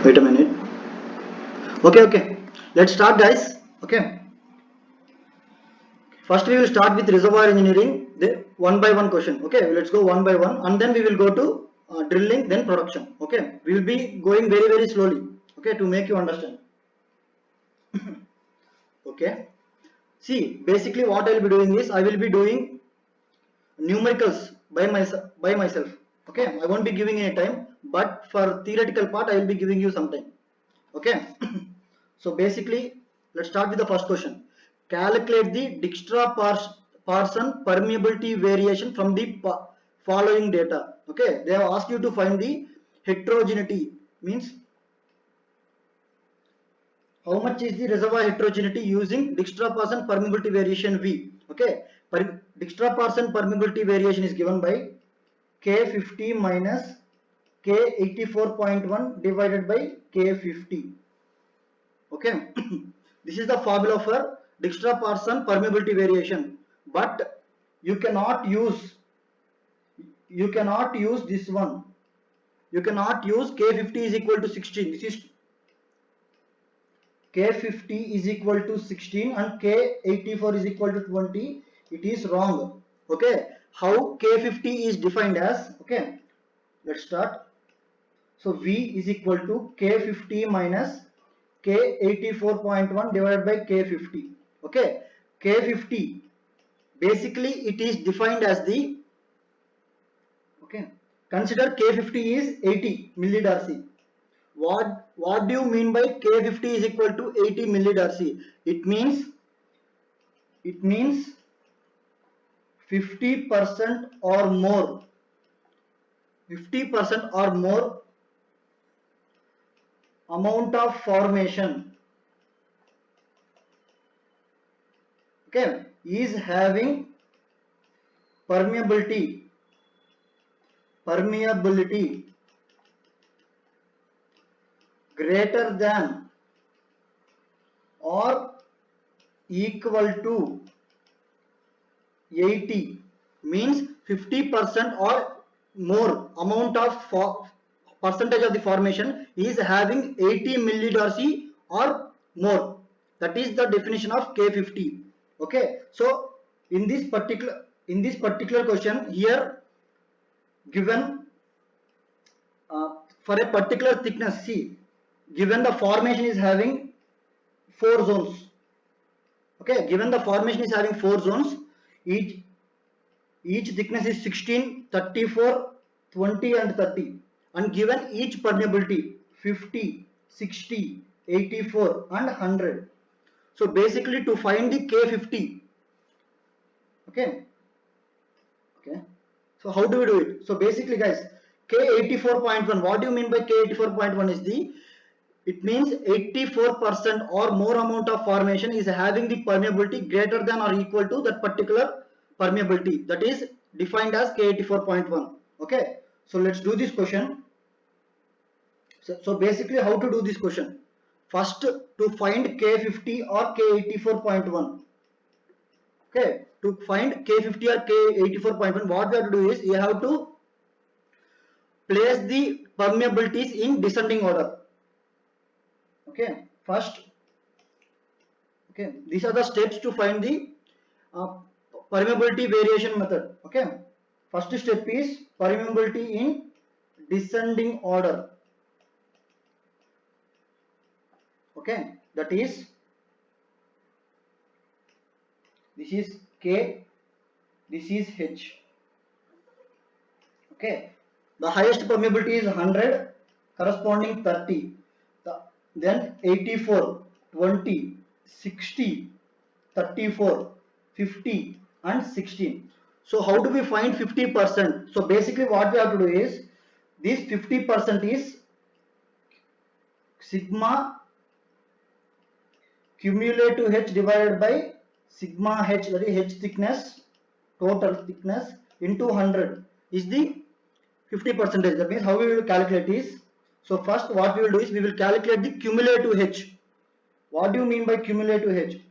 Wait a minute. Okay. Let's start, guys. Okay. First, we will start with reservoir engineering, the one by one question. Okay. Let's go one by one, and then we will go to drilling, then production. Okay. We will be going very slowly. Okay, to make you understand. Okay. See, basically, what I will be doing is I will be doing numericals by myself. Okay. I won't be giving any time, but for theoretical part, I will be giving you some time. Okay. So basically, let's start with the first question. Calculate the Dijkstra-Parson permeability variation from the following data. Okay, they have asked you to find the heterogeneity, means how much is the reservoir heterogeneity using Dijkstra-Parson permeability variation V. Okay, Dijkstra-Parson permeability variation is given by K50 minus K84.1 divided by K50. Okay. This is the formula for Dijkstra-Parson permeability variation, but you cannot use this one. You cannot use K50 is equal to 16. This is K50 is equal to 16 and K84 is equal to 20. It is wrong. Okay. How K50 is defined as? Okay. Let's start. So V is equal to K50 minus K84.1 divided by K50. Okay, K50 basically it is defined as the, okay, consider K50 is 80 millidarcy. What do you mean by K50 is equal to 80 millidarcy? It means 50% or more. 50% or more amount of formation, okay, is having permeability greater than or equal to 80, means 50% or more amount of percentage of the formation is having 80 millidarcy or more. That is the definition of K50. Okay, so in this particular question here, given for a particular thickness, see, given the formation is having 4 zones. Okay, given the formation is having 4 zones, each thickness is 16, 34, 20 and 30, and given each permeability 50, 60, 84 and 100. So basically to find the K50, okay, so how do we do it? So basically, guys, K84.1, what do you mean by K84.1 is the, it means 84% or more amount of formation is having the permeability greater than or equal to that particular permeability, that is defined as K84.1. okay, so let's do this question. So basically, how to do this question? First, to find K50 or K84.1, okay, to find K50 or K84.1, what we have to do is you have to place the permeabilities in descending order. Okay, first, okay, these are the steps to find the permeability variation method. Okay, first step is permeability in descending order. Okay, that is, this is K, this is H. Okay, the highest permeability is 100, corresponding 30, then 84, 20, 60, 34, 50 and 16. So how do we find 50%? So basically what we have to do is, this 50% is sigma cumulative H divided by sigma H, that is H thickness, total thickness into 100 is the 50%. That means how we will calculate is, so first what we will do is we will calculate the cumulative H. What do you mean by cumulative H?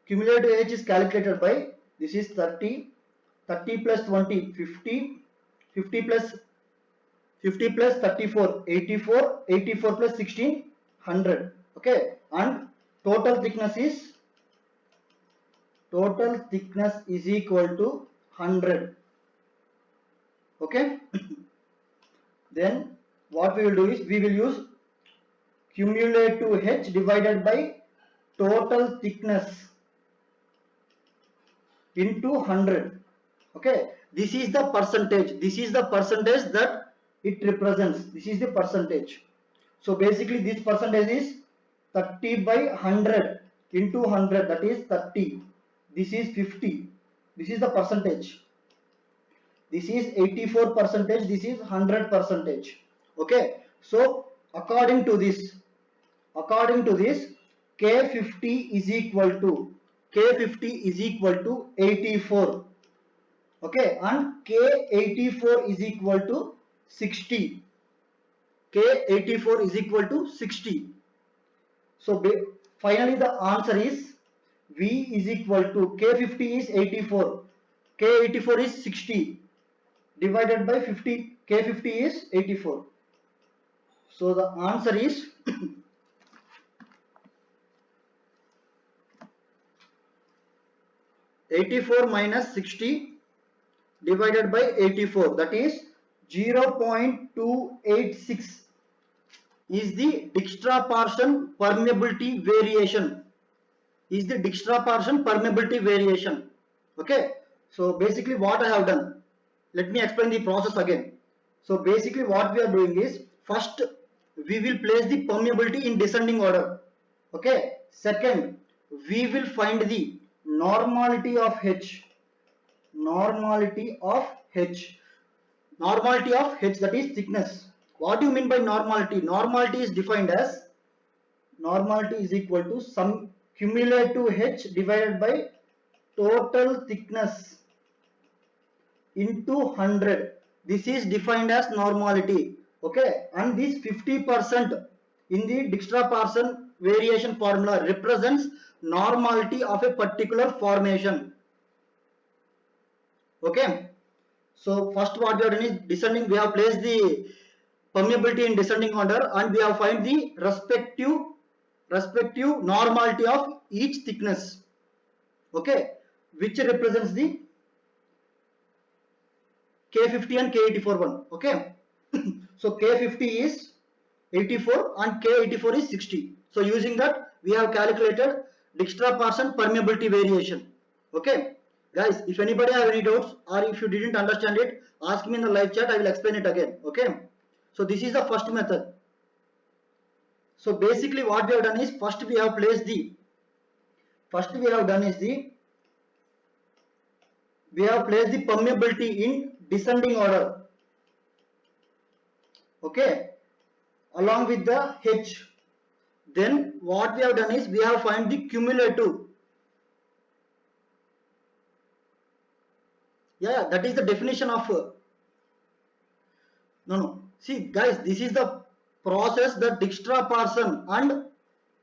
Cumulative H is calculated by, this is 30, 30 plus 20, 50, 50 plus 50 plus 34, 84, 84 plus 16, 100. Okay, and total thickness is equal to 100. Okay. Then what we will do is we will use cumulative H divided by total thickness into 100. Okay, this is the percentage. This is the percentage that it represents. This is the percentage. So basically this percentage is 30 by 100 into 100, that is 30. This is 50. This is the percentage. This is 84 percentage. This is 100 percentage. Okay, so according to this K50 is equal to 84. Okay, and K84 is equal to 60. K84 is equal to 60. So finally the answer is V is equal to K50 is 84, K84 is 60 divided by 50. K50 is 84. So the answer is 84 minus 60 divided by 84, that is 0.286 is the Dijkstra-Parsons permeability variation. Okay, so basically what I have done, let me explain the process again. So basically what we are doing is, first we will place the permeability in descending order. Okay, second we will find the normality of H, that is thickness. What do you mean by normality? Normality is defined as, normality is equal to some cumulative H divided by total thickness into 100. This is defined as normality. Okay, and this 50% in the Dijkstra-Parsons variation formula represents normality of a particular formation. Okay, so first what we have done is descending, we have placed the permeability in descending order and we have find the respective normality of each thickness. Okay, which represents the K50 and K84 one. Okay, so K50 is 84 and K84 is 60. So using that we have calculated Dijkstra-Parsons permeability variation. Okay guys, if anybody have any doubts or if you didn't understand it, ask me in the live chat, I will explain it again. Okay, so this is the first method. So basically what we have done is, first we have placed the permeability in descending order. Okay, along with the H. Then what we have done is we have find the cumulative. Yeah, that is the definition of no. See guys, this is the process that Dijkstra-Parsons and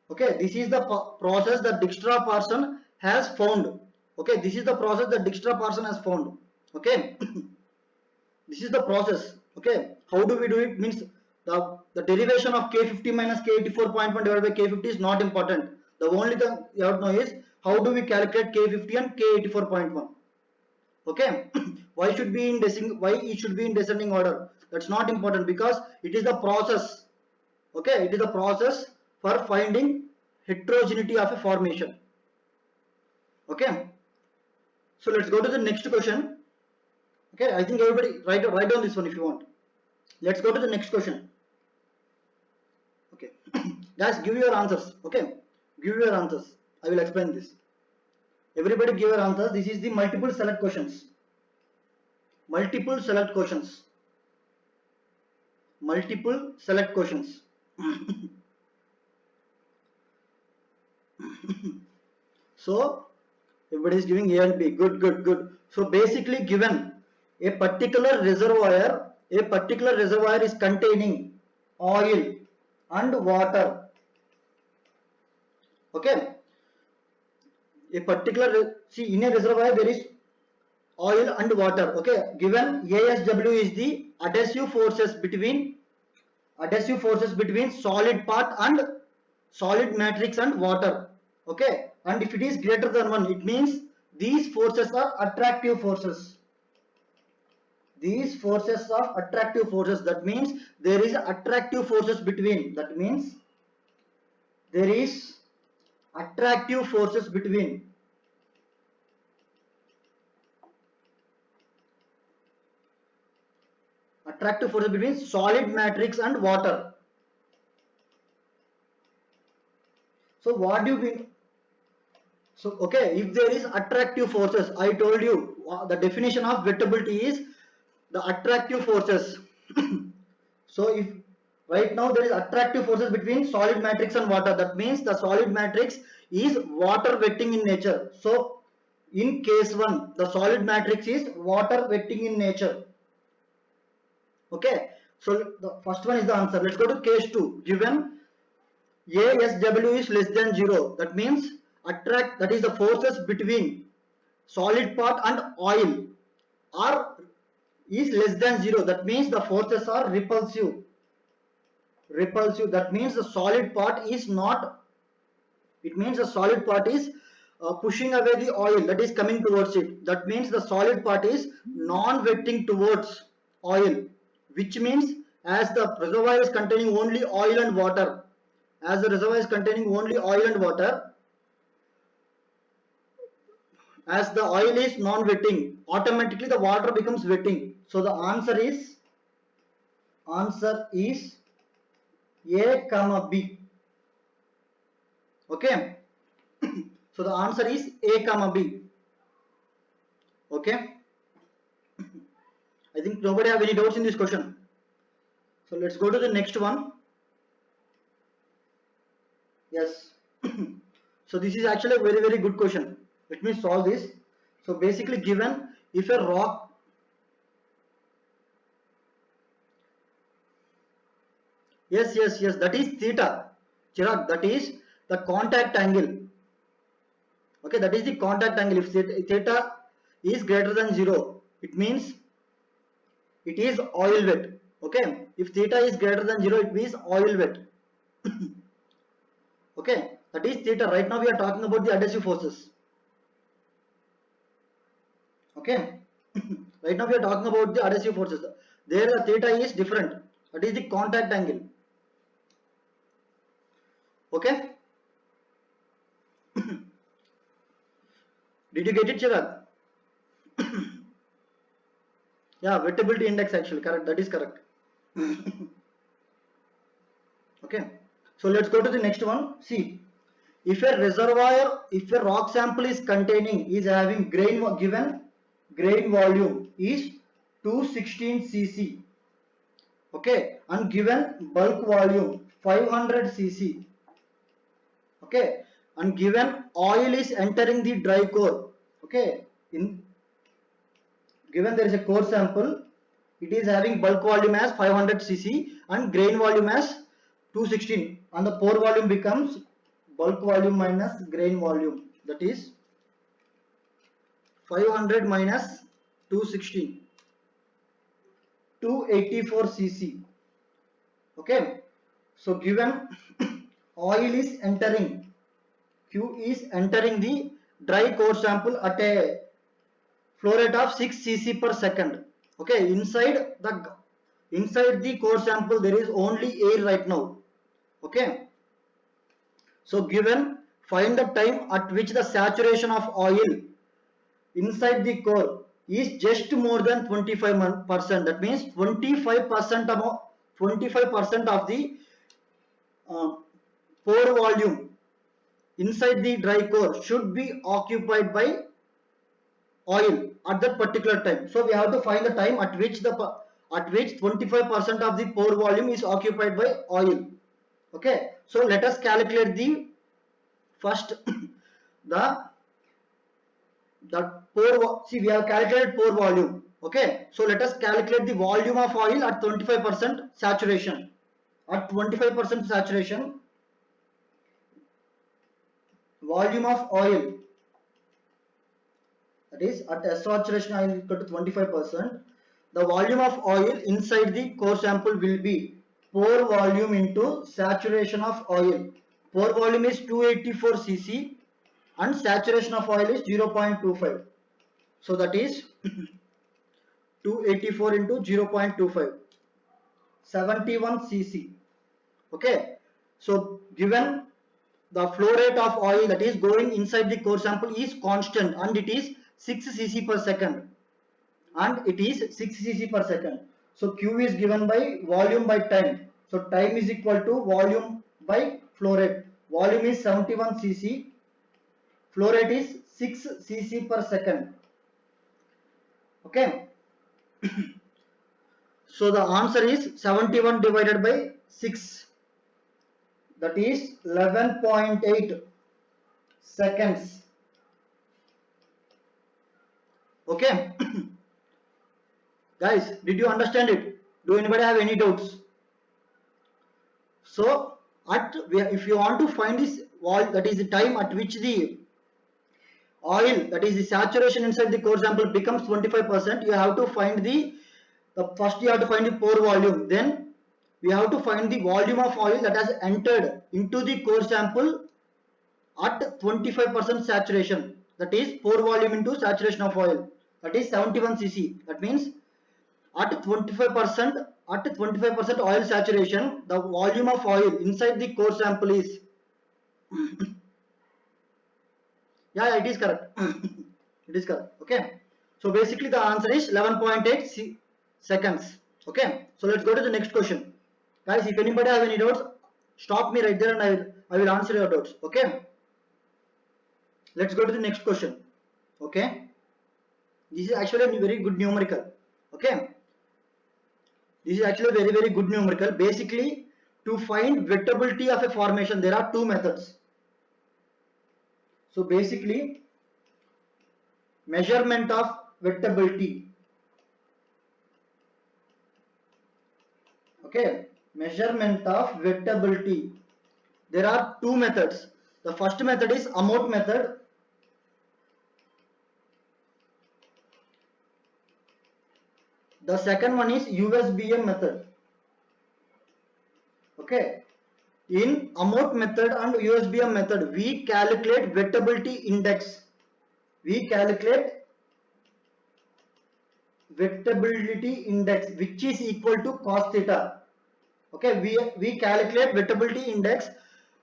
okay, this is the process that Dijkstra-Parsons has found. Okay, this is the process that Dijkstra-Parsons has found. Okay, this is the process. Okay, how do we do it? Means the derivation of K50 minus K84.1 divided by K50 is not important. The only thing you have to know is how do we calculate K50 and K84.1. Okay, why it should be in descending order? That's not important because it is the process. Okay, it is the process for finding heterogeneity of a formation. Okay, so let's go to the next question. Okay, I think everybody write down this one if you want. Let's go to the next question. Okay, guys, give your answers. Okay, give your answers. I will explain this. Everybody give your answers. This is the multiple select questions. So everybody is giving A and B. Good. So basically given a particular reservoir is containing oil and water. Okay, a particular, see, in a reservoir there is oil and water. Okay, given ASW is the adhesive forces between solid part and solid matrix and water. Okay, and if it is greater than 1, it means these forces are attractive forces. These forces are attractive forces. That means there is attractive forces between. That means there is attractive forces between solid matrix and water. So what do you mean? So okay, if there is attractive forces, I told you the definition of wettability is the attractive forces. So if right now there is attractive forces between solid matrix and water, that means the solid matrix is water wetting in nature. So in case 1, the solid matrix is water wetting in nature. Okay, so the first one is the answer. Let's go to case 2. Given ASW is less than 0, that means that is the forces between solid part and oil are is less than 0. That means the forces are repulsive. That means the solid part is not, it means the solid part is pushing away the oil that is coming towards it. That means the solid part is non-wetting towards oil, which means as the reservoir is containing only oil and water, as the reservoir is containing only oil and water, as the oil is non-wetting, automatically the water becomes wetting. So the answer is A comma B. Okay. So the answer is A comma B. Okay. I think nobody have any doubts in this question. So let's go to the next one. Yes. So this is actually a very good question. Let me solve this. So basically, given if a rock, yes, that is theta. Chirag, that is the contact angle. Okay, that is the contact angle. If theta is greater than 0, it means it is oil wet. Okay, if theta is greater than 0, it means oil wet. Okay, that is theta. Right now we are talking about the adhesive forces. Okay, right now we are talking about the adhesive forces. There the theta is different. That is the contact angle. Okay. Did you get it, Chirag? Yeah, wettability index actually, correct. That is correct. Okay. So let's go to the next one. See, if a rock sample is having given grain volume is 216 cc. Okay, and given bulk volume 500 cc. Okay, and given oil is entering the dry core. Okay, given there is a core sample, it is having bulk volume as 500 cc and grain volume as 216, and the pore volume becomes bulk volume minus grain volume, that is 500 minus 216, 284 cc. Okay, so given oil is entering, Q is entering the dry core sample at a flow rate of 6 cc per second. Okay, inside the core sample there is only air right now. Okay, so given find the time at which the saturation of oil inside the core is just more than 25%. That means 25% of the pore volume inside the dry core should be occupied by oil at that particular time. So we have to find the time at which 25% of the pore volume is occupied by oil. Okay, so let us calculate the first the pore. See, we have calculated pore volume. Okay, so let us calculate the volume of oil at 25% saturation. At 25% saturation, volume of oil that is at S saturation oil equal to 25%, the volume of oil inside the core sample will be pore volume into saturation of oil. Pore volume is 284 cc and saturation of oil is 0.25. So that is 284 into 0.25, 71 cc. Okay, so given the flow rate of oil that is going inside the core sample is constant and it is 6 cc per second, and it is 6 cc per second. So Q is given by volume by time. So time is equal to volume by flow rate. Volume is 71 cc, flow rate is 6 cc per second. Okay. So the answer is 71 divided by 6, that is 11.8 seconds. Okay. Guys, did you understand it? Do anybody have any doubts? So if you want to find this wall, that is the time at which the oil, that is the saturation inside the core sample becomes 25%, you have to find the first you have to find the pore volume, then we have to find the volume of oil that has entered into the core sample at 25% saturation, that is pore volume into saturation of oil, that is 71 cc. That means at 25% oil saturation, the volume of oil inside the core sample is yeah, it is correct. It is correct. Okay, so basically the answer is 11.8 seconds. Okay, so let's go to the next question. Guys, if anybody have any doubts, stop me right there and I will answer your doubts. Okay, let's go to the next question. Okay, this is actually a very good numerical. Okay, this is actually a very good numerical. Basically, to find wettability of a formation, there are two methods. So basically, measurement of wettability. Okay, measurement of wettability. There are two methods. The first method is Amott method. The second one is USBM method. Okay, in Amott method and USBM method, we calculate wettability index. We calculate wettability index, which is equal to cos theta. Okay, we calculate wettability index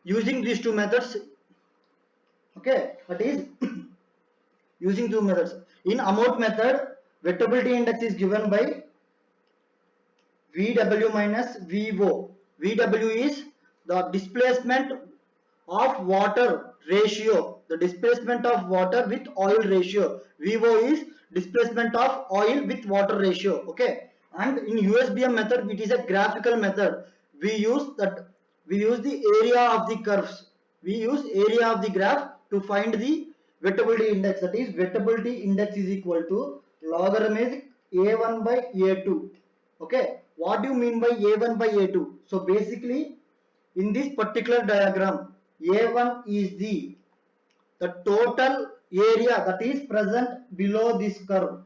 using these two methods. Okay, that is using two methods. In Amott method, wettability index is given by VW minus VO. VW is the displacement of water ratio, the displacement of water with oil ratio. VO is displacement of oil with water ratio. Okay, and in USBM method, it is a graphical method. We use the area of the curves. We use area of the graph to find the wettability index. That is, wettability index is equal to logarithmic A1 by A2. Okay, what do you mean by A1 by A2? So basically, in this particular diagram, A1 is the total area that is present below this curve.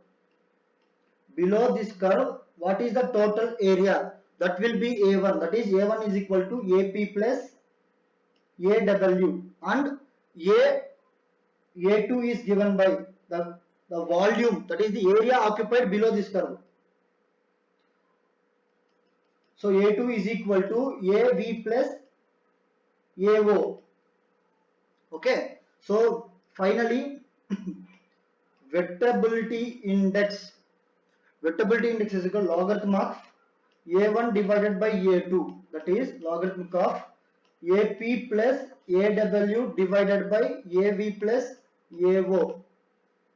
Below this curve, what is the total area? That will be A1. That is, A1 is equal to AP plus AW, and A2 is given by the volume, that is the area occupied below this curve. So A2 is equal to AV plus AO. Okay, so finally wettability index is equal to logarithm of A1 divided by A2, that is logarithm of AP plus AW divided by AV plus AO,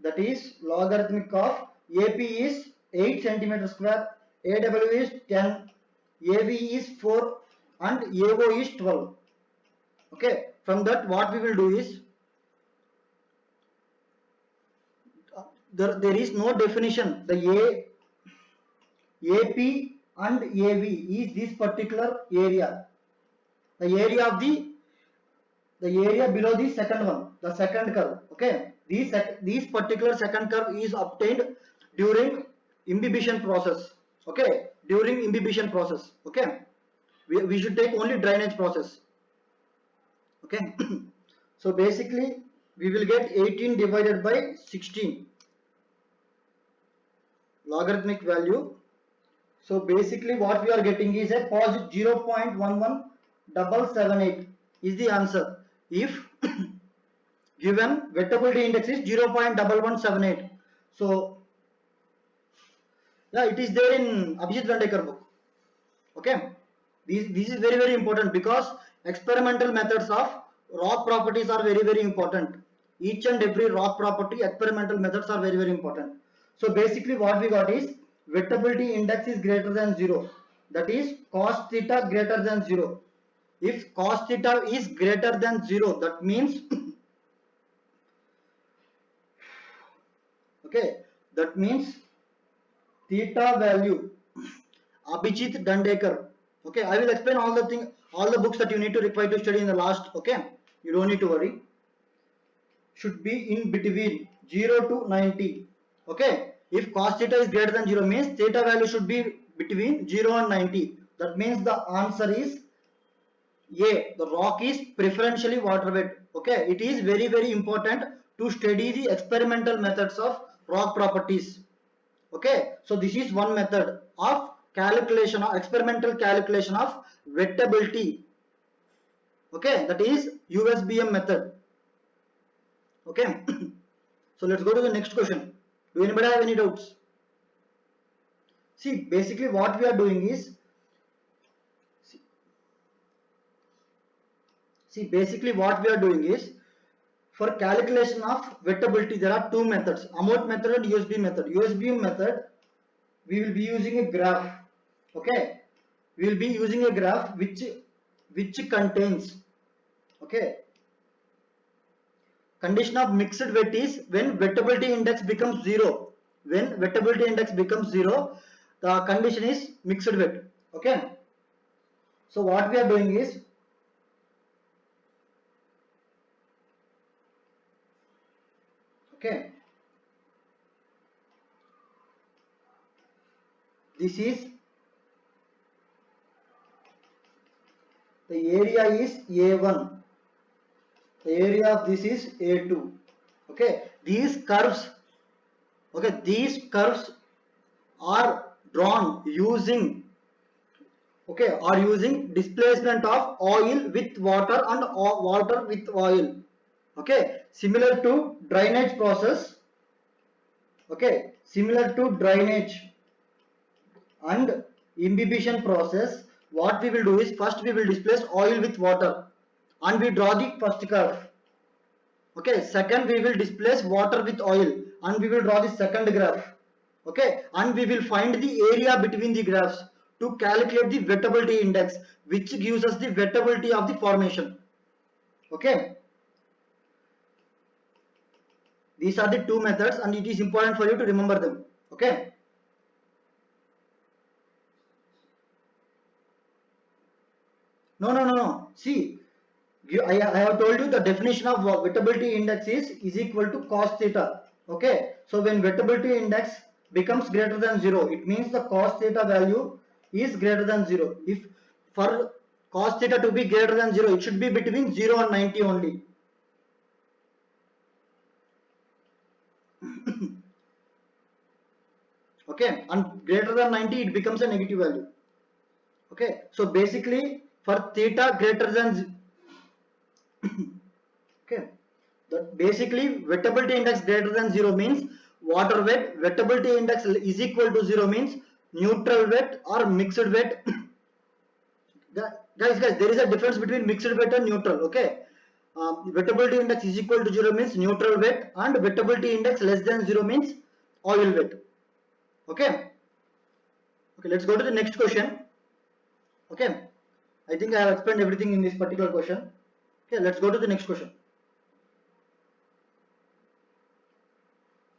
that is logarithmic of AP is 8 centimeter square, AW is 10, AV is 4 and AO is 12. Okay, from that what we will do is, there is no definition. The AP and AV is this particular area, the area below the second one, the second curve. Okay, These particular second curve is obtained during imbibition process. Okay, during imbibition process. Okay, we should take only drainage process. Okay, so basically we will get 18 divided by 16 logarithmic value. So basically what we are getting is a positive 0.1178 is the answer if given wettability index is 0.1178. So yeah, it is there in Abhijit Dandekar book. Okay, this is very important because experimental methods of rock properties are very important. Each and every rock property experimental methods are very important. So basically what we got is wettability index is greater than 0, that is cos theta greater than 0. If cos theta is greater than 0, that means okay, that means theta value Abhijit Dandekar. Okay, I will explain all the books that you need to require to study in the last. Okay, you don't need to worry. Should be in between 0 to 90. Okay, if cos theta is greater than 0 means theta value should be between 0 and 90. That means the answer is A. The rock is preferentially water wet. Okay, it is very important to study the experimental methods of rock properties. Okay, so this is one method of calculation of experimental calculation of wettability. Okay, that is USBM method. Okay, so let's go to the next question. Do anybody have any doubts? See, basically what we are doing is for calculation of wettability there are two methods, Amodt method and USB method. USB method we will be using a graph. Okay, we will be using a graph which contains, okay, condition of mixed wet is when wettability index becomes 0. When wettability index becomes 0, the condition is mixed wet. Okay, so what we are doing is okay, this is the area is A1, the area of this is A2. Okay, these curves, okay, these curves are drawn using, okay, are using displacement of oil with water and water with oil. Okay, similar to drainage process. Okay, similar to drainage and imbibition process, what we will do is first we will displace oil with water and we draw the first curve. Okay, second we will displace water with oil and we will draw the second graph. Okay, and we will find the area between the graphs to calculate the wettability index, which gives us the wettability of the formation. Okay, these are the two methods and it is important for you to remember them. Okay, no, see, I have told you the definition of wettability index is equal to cos theta. Okay, so when wettability index becomes greater than 0, it means the cos theta value is greater than 0. If for cos theta to be greater than 0, it should be between 0 and 90 only. Okay, and greater than 90 it becomes a negative value. Okay, so basically for theta greater than okay, that basically wettability index greater than 0 means water wet, wettability index is equal to 0 means neutral wet or mixed wet. guys, there is a difference between mixed wet and neutral. Okay, wettability index is equal to 0 means neutral wet and wettability index less than 0 means oil wet. Okay, let's go to the next question. Okay, I think I have explained everything in this particular question. Okay, let's go to the next question.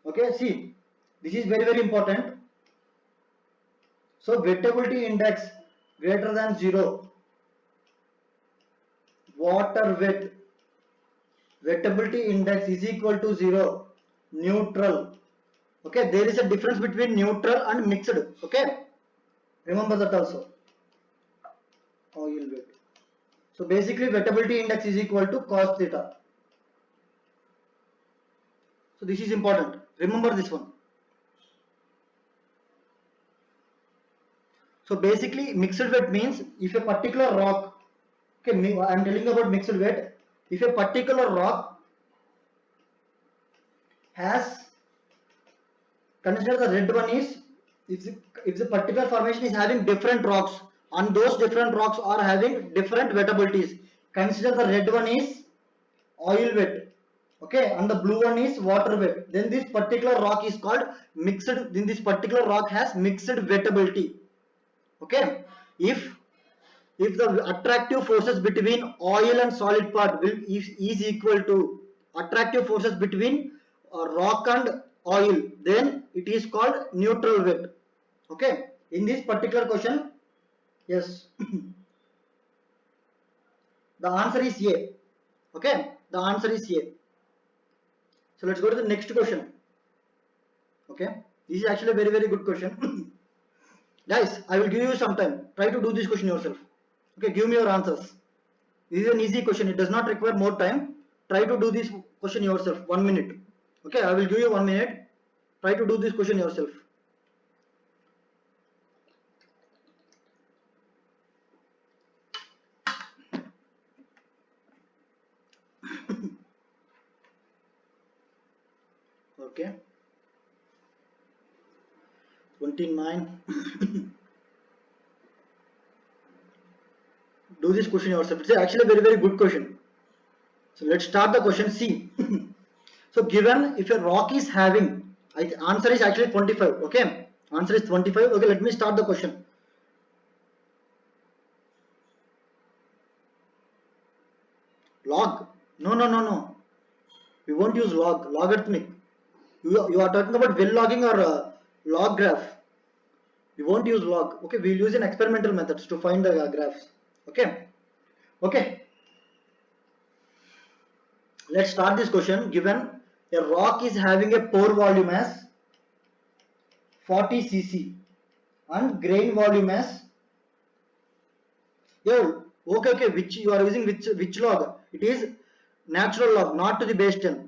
Okay, see, this is very important. So wettability index greater than 0, water wet, wettability index is equal to 0, neutral. Okay, there is a difference between neutral and mixed. Okay, remember that also. Oil weight. So basically wettability index is equal to cos theta. So this is important, remember this one. So basically mixed weight means if a particular rock, okay, I am telling about mixed weight. If a particular rock has, consider the red one is, if the particular formation is having different rocks and those different rocks are having different wettabilities, consider the red one is oil weight, okay, and the blue one is water weight, then this particular rock is called mixed. Then this particular rock has mixed wettability. Okay, if the attractive forces between oil and solid part is equal to attractive forces between rock and oil, then it is called neutral weight. Okay, in this particular question, yes, the answer is A. Okay, the answer is A. So let's go to the next question. Okay, this is actually a very good question. Guys, I will give you some time, try to do this question yourself. Okay, give me your answers. This is an easy question, it does not require more time. Try to do this question yourself, 1 minute. Okay, I will give you 1 minute, try to do this question yourself. Okay, 29. Do this question yourself, it's actually a very good question. So let's start the question. See. So given if a rock is having, answer is actually 25. Okay, answer is 25. Okay, let me start the question. Log, no, we won't use logarithmic. You are talking about well logging or log graph. We won't use log. Okay, we'll use an experimental methods to find the graphs. Okay, let's start this question. Given a rock is having a pore volume as 40 cc and grain volume as, okay, which you are using, which log? It is natural log, not to the base 10,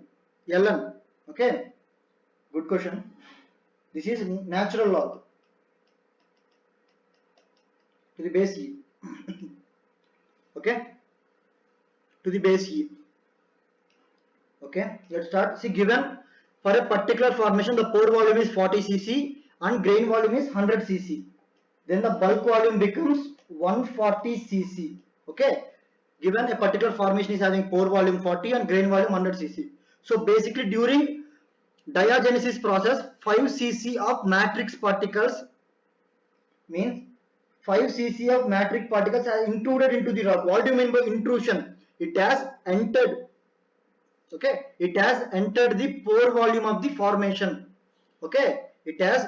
ln. Okay, good question. This is natural log to the base e. Okay, to the base e. Okay, let's start. See, given for a particular formation the pore volume is 40 cc and grain volume is 100 cc, then the bulk volume becomes 140 cc. Okay, given a particular formation is having pore volume 40 and grain volume 100 cc. So basically during diagenesis process 5 cc of matrix particles, means 5 cc of matrix particles are included into the rock. What do you mean by intrusion? It has entered, okay, it has entered the pore volume of the formation. Okay, it has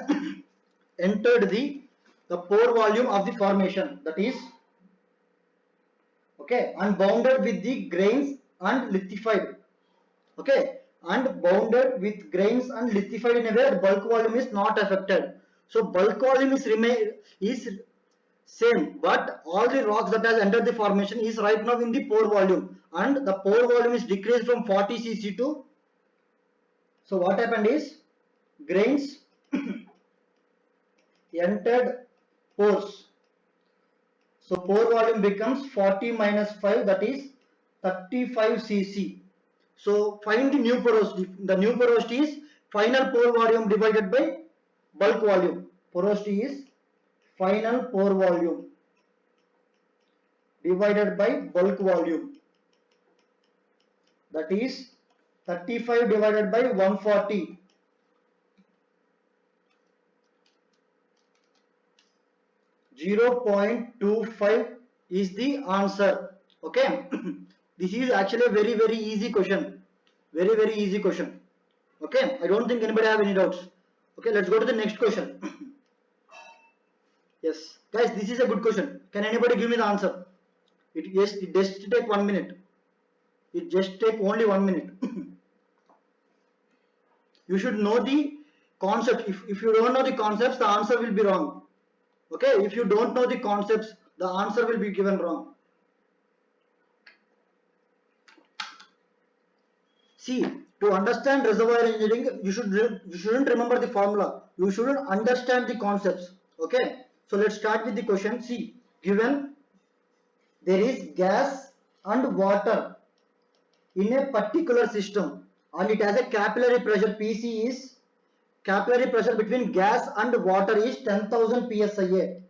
entered the pore volume of the formation, that is, okay, and bounded with the grains and lithified. Okay, and bounded with grains and lithified in a way bulk volume is not affected. So bulk volume is same, but all the rocks that has entered the formation is right now in the pore volume, and the pore volume is decreased from 40 cc to, so what happened is grains entered pores, so pore volume becomes 40 minus 5, that is 35 cc. So find the new porosity. The new porosity is final pore volume divided by bulk volume. Porosity is final pore volume divided by bulk volume, that is 35 divided by 140, 0.25 is the answer. Okay. This is actually a very easy question, very easy question. Okay, I don't think anybody have any doubts. Okay, let's go to the next question. Yes, guys, this is a good question. Can anybody give me the answer? Yes, it does take 1 minute. It just take only 1 minute. You should know the concept. If you don't know the concepts, the answer will be wrong. Okay, if you don't know the concepts, the answer will be given wrong. See, to understand reservoir engineering, you shouldn't remember the formula. You shouldn't understand the concepts. Okay, so let's start with the question. See, given there is gas and water in a particular system and it has a capillary pressure, PC is capillary pressure between gas and water is 10,000 psi.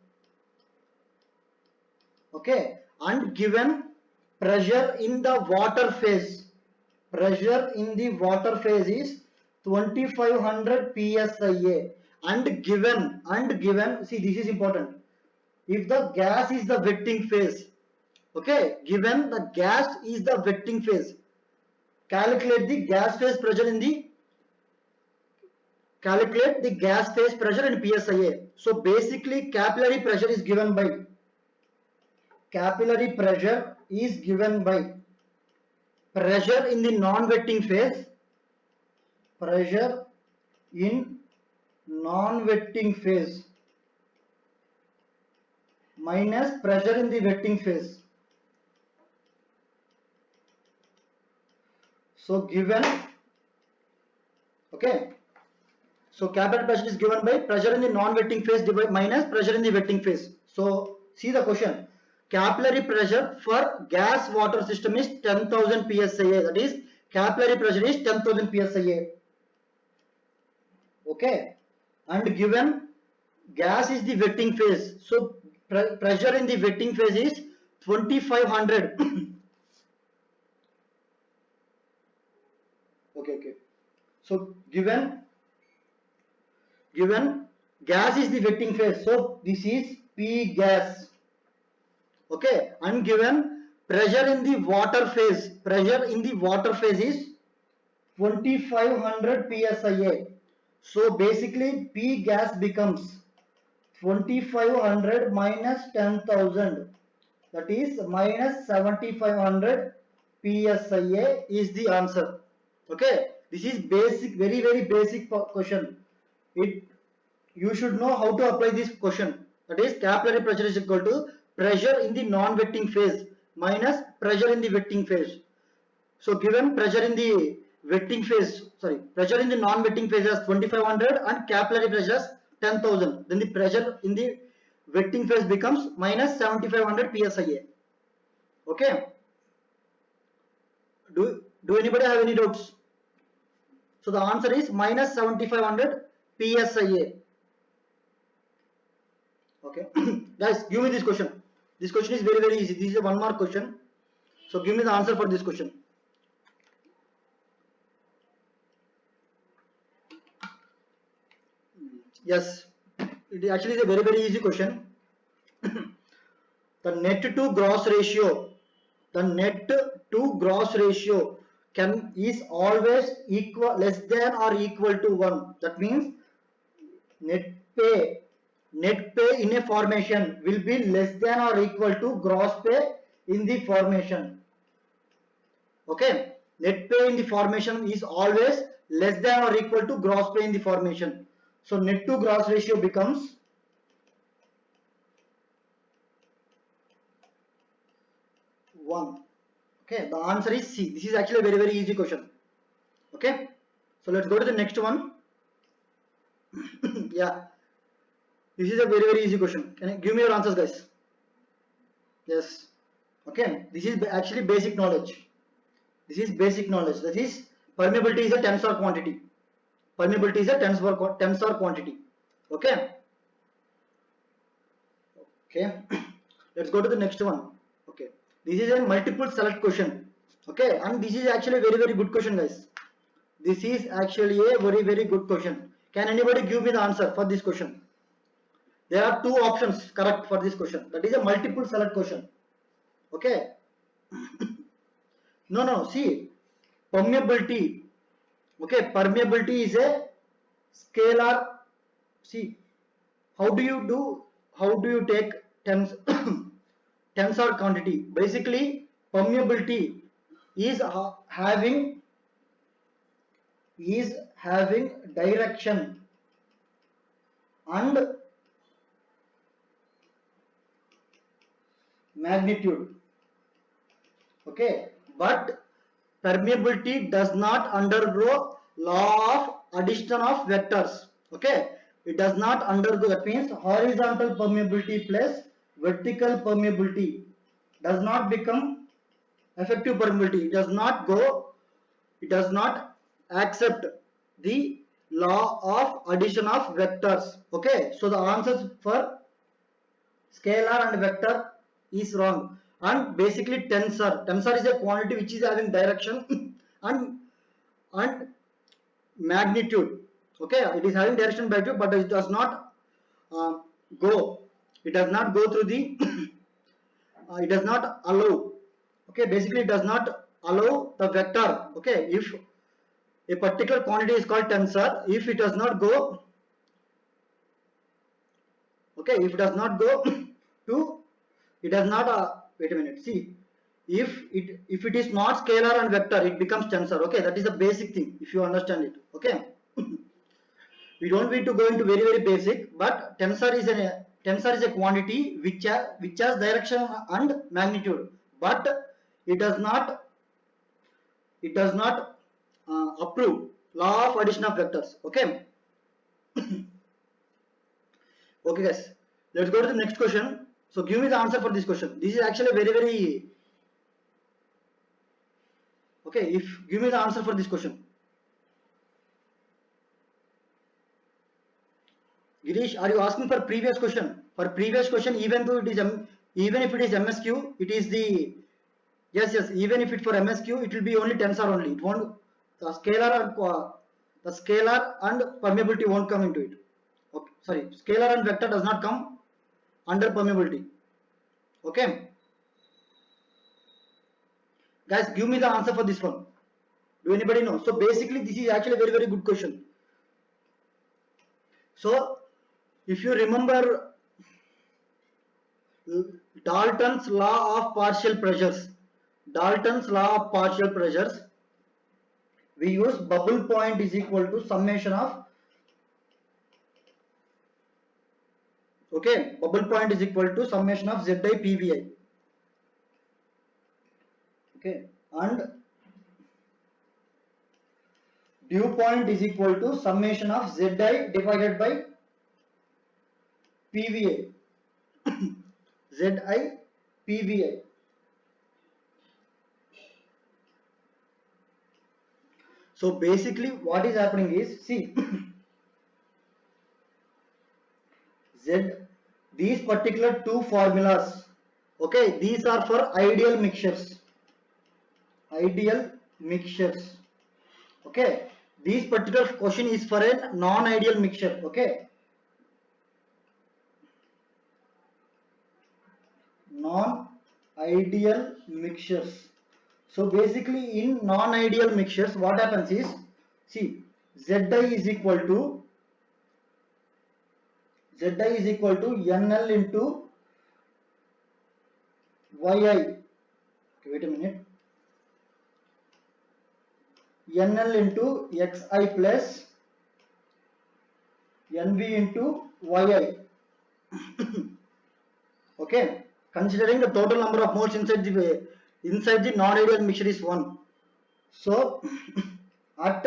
Okay, and given pressure in the water phase is 2500 psi, and given, see, this is important. If the gas is the wetting phase, okay, given the gas is the wetting phase, calculate the gas phase pressure in psi. So basically capillary pressure is given by pressure in the non-wetting phase, minus pressure in the wetting phase. So given, okay, so capillary pressure is given by pressure in the non-wetting phase minus pressure in the wetting phase. So see the question. Capillary pressure for gas water system is 10,000 psi. That is, capillary pressure is 10,000 psi. Okay, and given gas is the wetting phase, so pressure in the wetting phase is 2500. Okay. So given gas is the wetting phase, so this is P gas. Okay, and given pressure in the water phase is 2500 psi. So basically P gas becomes 2500 minus 10,000, that is minus 7500 psi is the answer. Okay, this is basic, very basic question. You should know how to apply this question. That is, capillary pressure is equal to pressure in the non-wetting phase minus pressure in the wetting phase. So given pressure in the pressure in the non-wetting phase is 2500 and capillary pressure is 10,000, then the pressure in the wetting phase becomes minus 7500 psi. Okay, do anybody have any doubts? So the answer is minus 7500 psi. Okay. Guys, give me this question. This question is very easy. This is a 1 mark question. So give me the answer for this question. Yes, it actually is a very easy question. The net to gross ratio is always less than or equal to 1. That means net pay in a formation will be less than or equal to gross pay in the formation. Okay, net pay in the formation is always less than or equal to gross pay in the formation. So net to gross ratio becomes 1. Okay, the answer is C. This is actually a very easy question. Okay, so let's go to the next one. Yeah, this is a very easy question. Can you give me your answers, guys? Yes. Okay, this is actually basic knowledge. That is, permeability is a tensor quantity. Okay. Let's go to the next one. Okay, this is a multiple select question. Okay, and this is actually a very good question, guys. This is actually a very good question. Can anybody give me the answer for this question? There are 2 options correct for this question. That is a multiple select question. Okay. No, see, permeability. Okay, permeability is a scalar. See, how do you take tensor quantity? Basically, permeability is having direction and magnitude. Okay, but permeability does not undergo law of addition of vectors. Okay, it does not undergo, that means horizontal permeability plus vertical permeability does not become effective permeability. It does not accept the law of addition of vectors. Okay, so the answers for scalar and vector is wrong. And basically tensor is a quantity which is having direction and magnitude. Okay, it is having direction by two, but it does not uh, go it does not go through the it does not allow. Okay, basically it does not allow the vector. Okay, if a particular quantity is called tensor, if it does not go, okay, if it does not go to, it does not wait a minute, see, if it is not scalar and vector, it becomes tensor. Okay, that is the basic thing, if you understand it. Okay, we don't need to go into very basic, but tensor is a quantity which has direction and magnitude, but it does not approve law of addition of vectors. Okay. Okay guys, let's go to the next question. So give me the answer for this question. This is actually very okay. If give me the answer for this question. Girish, are you asking for previous question? For previous question, even though it is even if it is MSQ, it is the yes. Even if it for MSQ, it will be only tensor only. It won't the scalar and permeability won't come into it. Okay, sorry, scalar and vector does not come under permeability. Okay, guys, give me the answer for this one. Do anybody know? So basically, this is actually a very good question. So if you remember Dalton's law of partial pressures, we use bubble point is equal to summation of, okay, bubble point is equal to summation of Zi PVI. Okay, and dew point is equal to summation of Zi divided by PVI. Zi PVI. So basically what is happening is, see, Z, these particular two formulas, okay, these are for ideal mixtures. Okay, this particular question is for a non-ideal mixture. Okay, non-ideal mixtures. So basically in non-ideal mixtures what happens is, see, Zi is equal to NL into YI. Okay, wait a minute. NL into XI plus NV into YI. Okay, considering the total number of moles inside the non-ideal mixture is 1. So at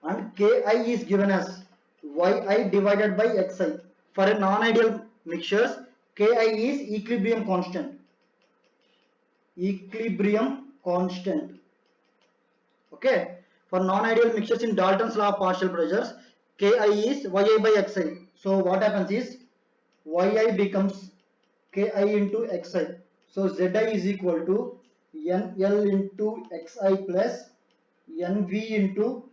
and Ki is given as Yi divided by Xi. For a non-ideal mixtures, Ki is equilibrium constant. Okay, for non-ideal mixtures in Dalton's law of partial pressures, Ki is Yi by Xi. So what happens is Yi becomes Ki into Xi. So Zi is equal to NL into Xi plus NV into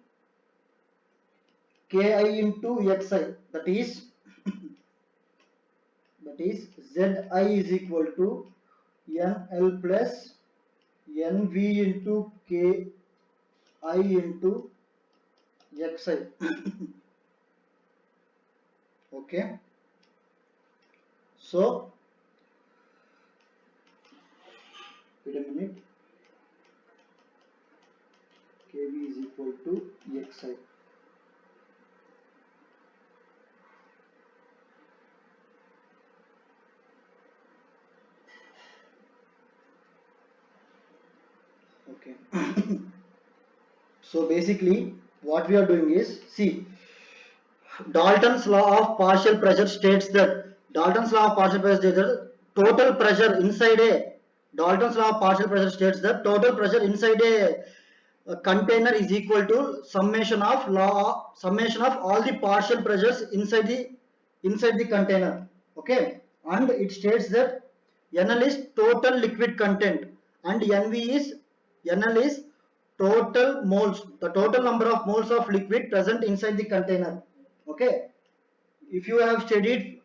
Ki into Xi. That is Zi is equal to NL plus NV into Ki into Xi. Okay. So wait a minute. kV is equal to xi. Okay. So basically what we are doing is, see, Dalton's law of partial pressure states that total pressure inside a Dalton's law of partial pressure states that total pressure inside a container is equal to summation of all the partial pressures inside the container. Okay, and it states that NL is total liquid content and NL is total moles, the total number of moles of liquid present inside the container. Okay, if you have studied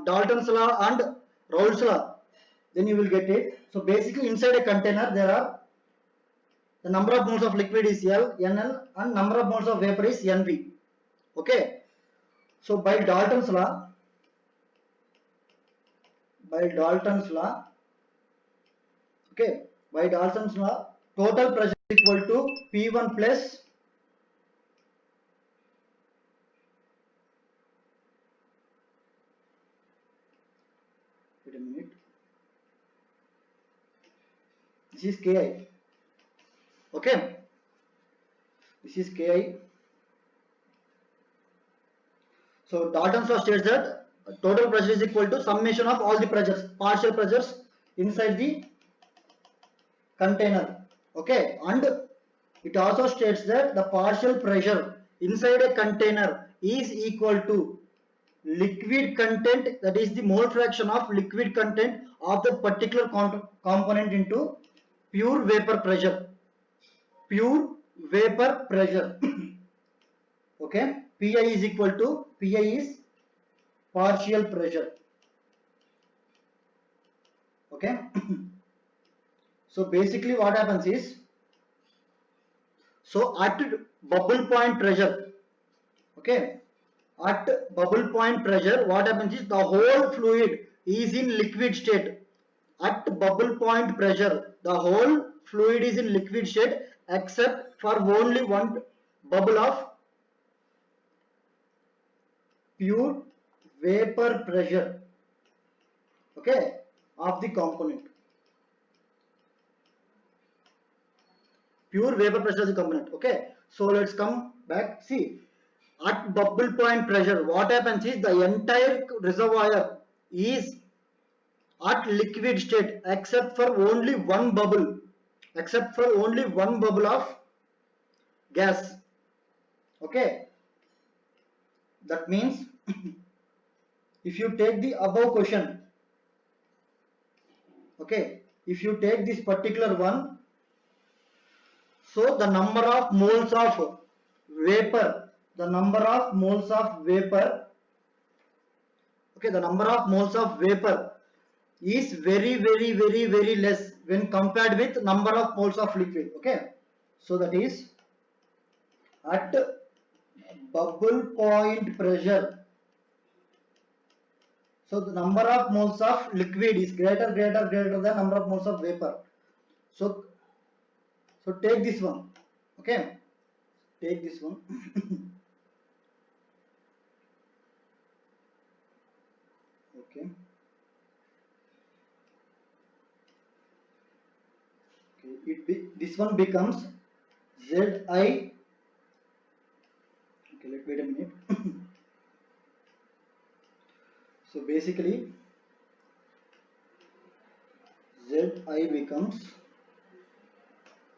Dalton's law and Raoult's law, then you will get it. So basically inside a container there are the number of moles of liquid is NL and number of moles of vapor is NV. Okay, so by Dalton's law, okay, by Dalton's law, total pressure is equal to P1 plus wait a minute. This is Ki. Okay, this is Ki. So Dalton's law states that total pressure is equal to summation of all the pressures, partial pressures inside the container. Okay, and it also states that the partial pressure inside a container is equal to liquid content, that is the mole fraction of liquid content of the particular component into pure vapor pressure. Okay, Pi is partial pressure. Okay. So basically what happens is, so at bubble point pressure, okay, at bubble point pressure what happens is the whole fluid is in liquid state. At bubble point pressure the whole fluid is in liquid state except for only one bubble of pure vapor pressure, okay, of the component. Pure vapor pressure of the component. Okay, so let's come back. See, at bubble point pressure what happens is the entire reservoir is at liquid state except for only one bubble of gas. Okay, that means if you take the above question, okay, if you take this particular one, so the number of moles of vapor, okay, the number of moles of vapor is very less when compared with number of moles of liquid. Okay, so that is at bubble point pressure, so the number of moles of liquid is greater than number of moles of vapor. So take this one. Okay, take this one. Okay. This one becomes Zi. Okay, wait a minute. So basically Zi becomes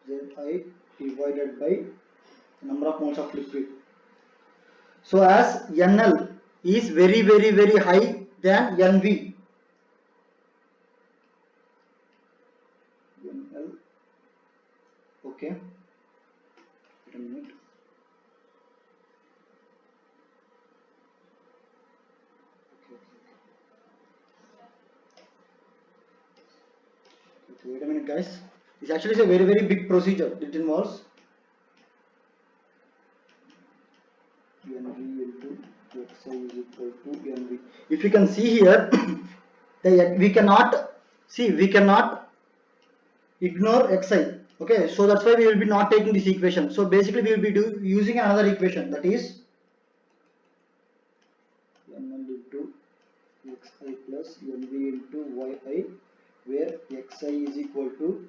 Zi divided by number of moles of liquid. So as NL is very high than NV, NL, okay, wait a minute. Okay, wait a minute guys, this actually is a very big procedure. It involves NV into Xi is equal to NV. If you can see here, we cannot ignore Xi. Okay, so that's why we will be not taking this equation. So basically we will be using another equation, that is NL into xi plus nv into yi, where xi is equal to,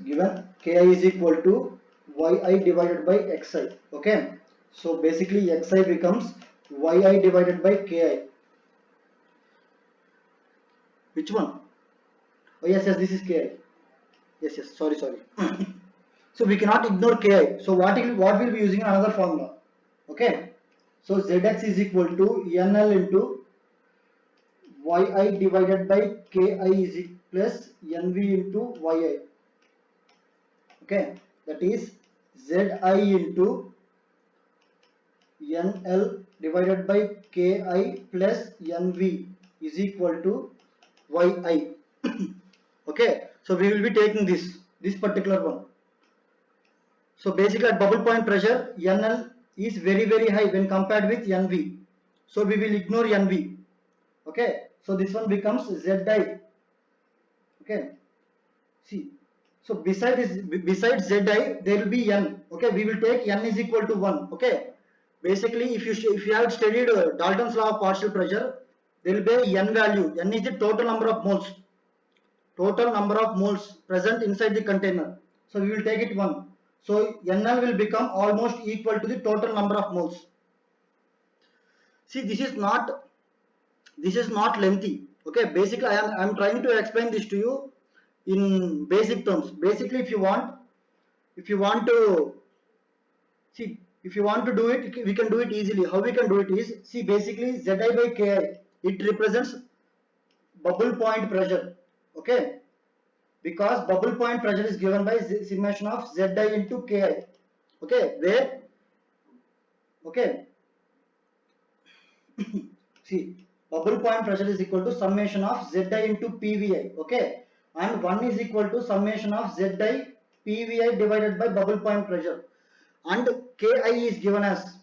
given ki is equal to yi divided by xi. Okay, so basically xi becomes yi divided by ki. Which one? Oh yes, this is ki. Yes, sorry. So we cannot ignore ki. So what we'll be using another formula. Okay, so zx is equal to nl into yi divided by ki is plus nv into yi. Okay, that is zi into nl divided by ki plus nv is equal to yi. Okay, so we will be taking this particular one. So basically at bubble point pressure, nl is very high when compared with nv, so we will ignore nv. Okay, so this one becomes zi. Okay, see, so besides zi there will be n. Okay, we will take n is equal to 1. Okay, basically if you have studied Dalton's law of partial pressure, there will be n value. N is the total number of moles present inside the container, so we will take it 1. So nl will become almost equal to the total number of moles. See, this is not lengthy. Okay, basically I am trying to explain this to you in basic terms. Basically if you want to see, if you want to do it, we can do it easily. How we can do it is, see, basically zi by ki, it represents bubble point pressure. Okay, because bubble point pressure is given by summation of zi into ki. Okay, where, okay, see, bubble point pressure is equal to summation of zi into pvi. Okay, and 1 is equal to summation of zi pvi divided by bubble point pressure, and ki is given as,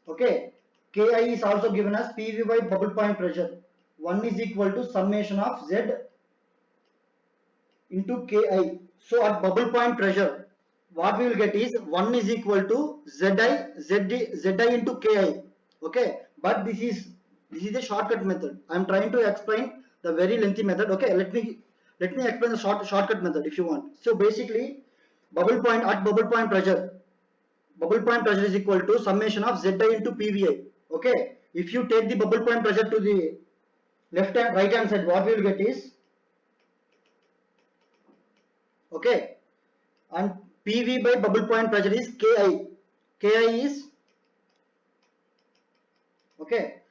okay, ki is also given as pv by bubble point pressure. 1 is equal to summation of z into ki. So at bubble point pressure, what we will get is 1 is equal to zi into ki. Okay, but this is the shortcut method. I am trying to explain the very lengthy method. Okay, let me explain the shortcut method if you want. So basically bubble point pressure is equal to summation of zi into pvi. Okay, if you take the bubble point pressure to the right hand side, what we will get is, okay, and pv by bubble point pressure is ki is, okay,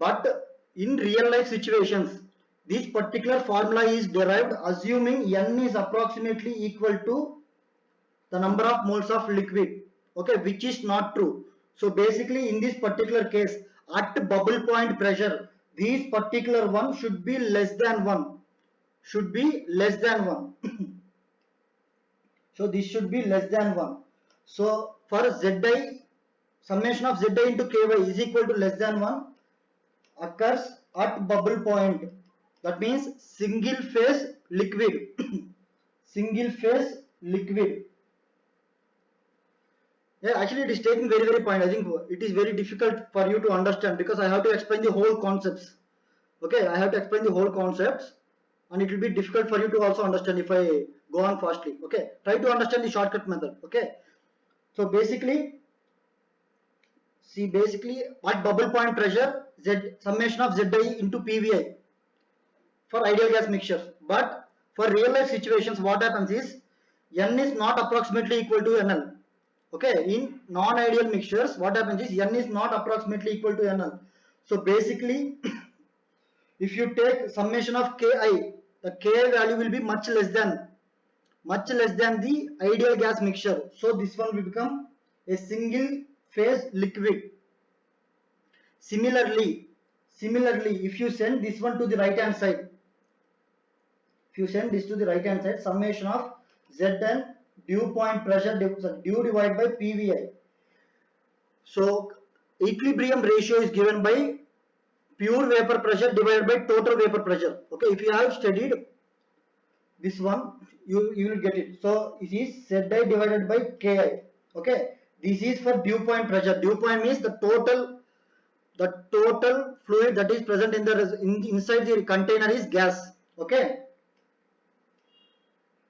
but in real life situations this particular formula is derived assuming n is approximately equal to the number of moles of liquid. Okay, which is not true. So basically in this particular case, at bubble point pressure, these particular one should be less than 1. So this should be less than 1. So for zi, summation of zi into ky is equal to less than 1 occurs at bubble point. That means single phase liquid. Single phase liquid. Yeah, actually it is taking very point. I think it is very difficult for you to understand because I have to explain the whole concepts. Okay, I have to explain the whole concepts, and it will be difficult for you to also understand if I go on fastly. Okay, try to understand the shortcut method. Okay, so basically, see, basically at bubble point pressure, summation of zi into pvi for ideal gas mixtures. But for real life situations, what happens is n is not approximately equal to nl. Okay, in non-ideal mixtures, what happens is n is not approximately equal to nl. So basically if you take summation of ki, the ki value will be much less than the ideal gas mixture. So this one will become a single phase liquid. Similarly, if you send this one to the right hand side, summation of Zn dew point pressure dew divided by pvi. So equilibrium ratio is given by pure vapor pressure divided by total vapor pressure. Okay, if you have studied this one, you will get it. So it is Zi divided by Ki. Okay, this is for dew point pressure. Dew point means the total fluid that is present in the inside the container is gas. Okay,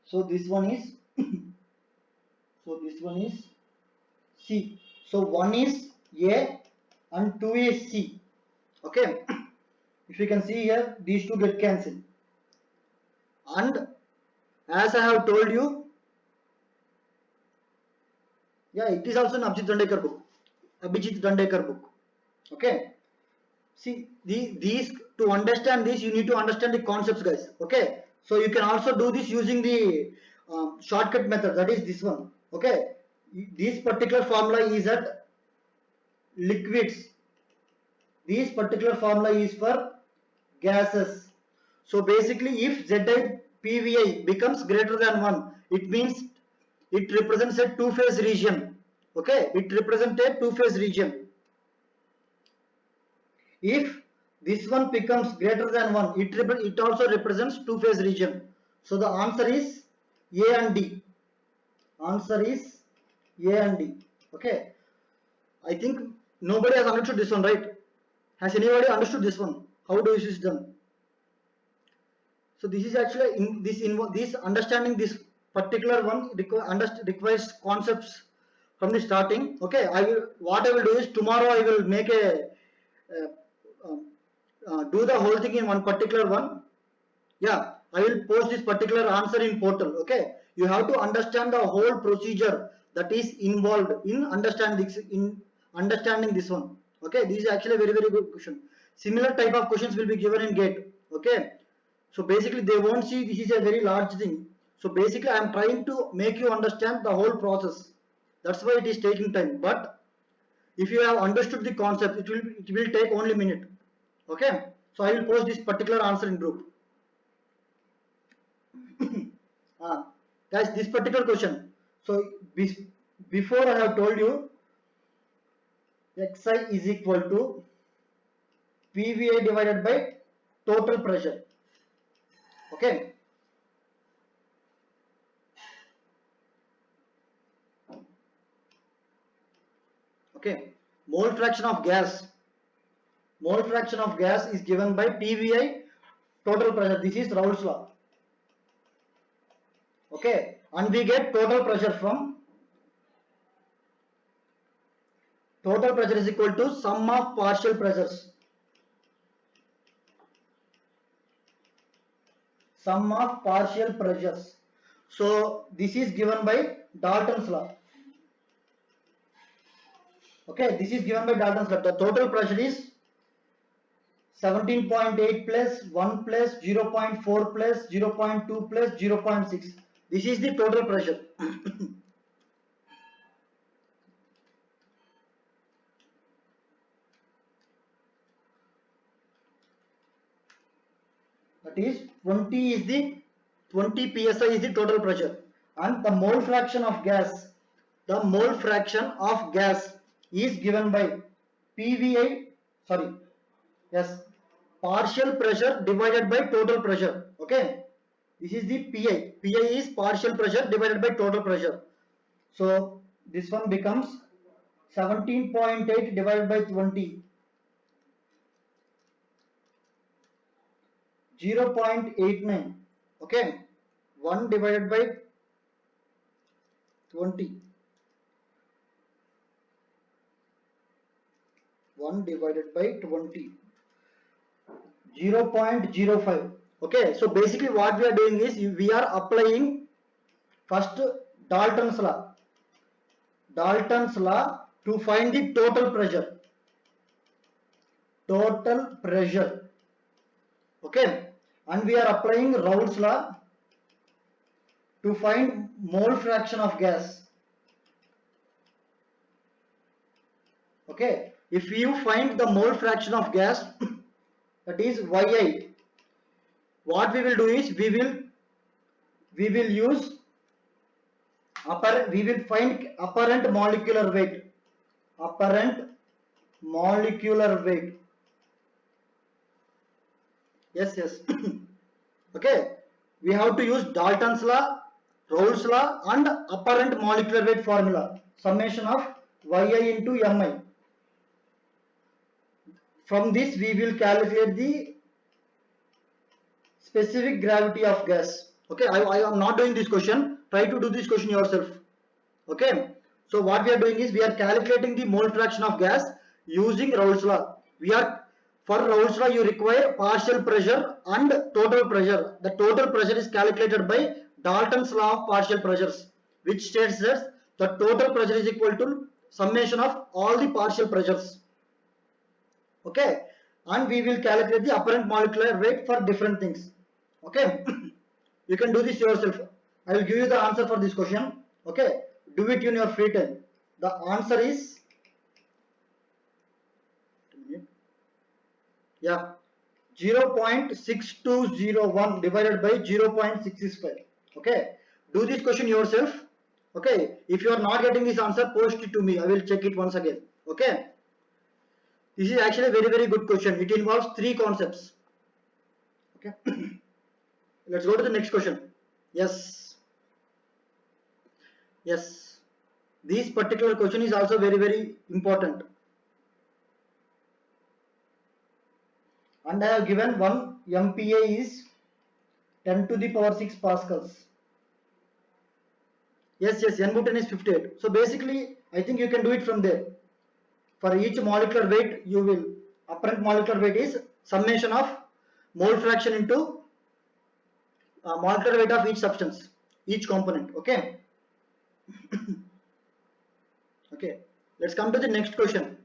so this one is so this one is C. So one is A and 2 is C. Okay, if you can see here, these two get cancelled. And as I have told you, yeah, it is also an Abhijit Dandekar book. Okay, see these, to understand this you need to understand the concepts, guys. Okay, so you can also do this using the shortcut method, that is this one. Okay, this particular formula is at liquids, this particular formula is for gases. So basically if Zi PVI becomes greater than 1, it means it represents a two-phase region. Okay, it represents a two-phase region. If this one becomes greater than 1, it also represents two-phase region. So the answer is A and D. Answer is A and D. Okay, I think nobody has understood this one, right? Has anybody understood this one? How do this is done? So this is actually this understanding this particular one requires concepts from the starting. Okay, what I will do is tomorrow I will make a do the whole thing in one particular one. Yeah, I will post this particular answer in portal. Okay, you have to understand the whole procedure that is involved in understanding this one. Okay, this is actually a very good question. Similar type of questions will be given in GATE. Okay, so basically they won't see this is a very large thing. So basically I am trying to make you understand the whole process. That's why it is taking time. But if you have understood the concept, it will take only a minute. Okay, so I will post this particular answer in group. Guys, this particular question, so before I have told you Xi is equal to PVI divided by total pressure. Okay, okay, mole fraction of gas is given by PVI total pressure. This is Raoult's law. Okay, and we get total pressure from total pressure is equal to sum of partial pressures. Sum of partial pressures. So this is given by Dalton's law. Okay, this is given by Dalton's law. The total pressure is 17.8 plus 1 plus 0.4 plus 0.2 plus 0.6. This is the total pressure. That is 20 psi is the total pressure, and the mole fraction of gas is given by PVI, partial pressure divided by total pressure. Okay, this is the PI. PI is partial pressure divided by total pressure. So this one becomes 17.8 divided by 20, 0.89. Okay, 1 divided by 20, 1 divided by 20, 0.05. Okay, so basically what we are doing is we are applying first Dalton's law to find the total pressure. Okay, and we are applying Raoult's law to find mole fraction of gas. Okay, if you find the mole fraction of gas, that is Yi, what we will do is we will use we will find apparent molecular weight. Yes. Okay, we have to use Dalton's law, Raoult's law and apparent molecular weight formula, summation of Yi into Mi. From this we will calculate the specific gravity of gas. Okay, I am not doing this question. Try to do this question yourself. Okay, so what we are doing is we are calculating the mole fraction of gas using Raoult's law. For Raoult's law you require partial pressure and total pressure. The total pressure is calculated by Dalton's law of partial pressures, which states that the total pressure is equal to summation of all the partial pressures. Okay, and we will calculate the apparent molecular weight for different things. Okay, you can do this yourself. I will give you the answer for this question. Okay, do it in your free time. The answer is, yeah, 0.6201 divided by 0.665. Okay, do this question yourself. Okay, if you are not getting this answer, post it to me. I will check it once again. Okay, this is actually a very good question. It involves 3 concepts. Okay, let's go to the next question. Yes, this particular question is also very important. And I have given one MPa is 10 to the power 6 pascals. Yes, N-butane is 58. So basically, I think you can do it from there. For each molecular weight, you will, apparent molecular weight is summation of mole fraction into molecular weight of each substance, each component. Okay. Okay. Let's come to the next question.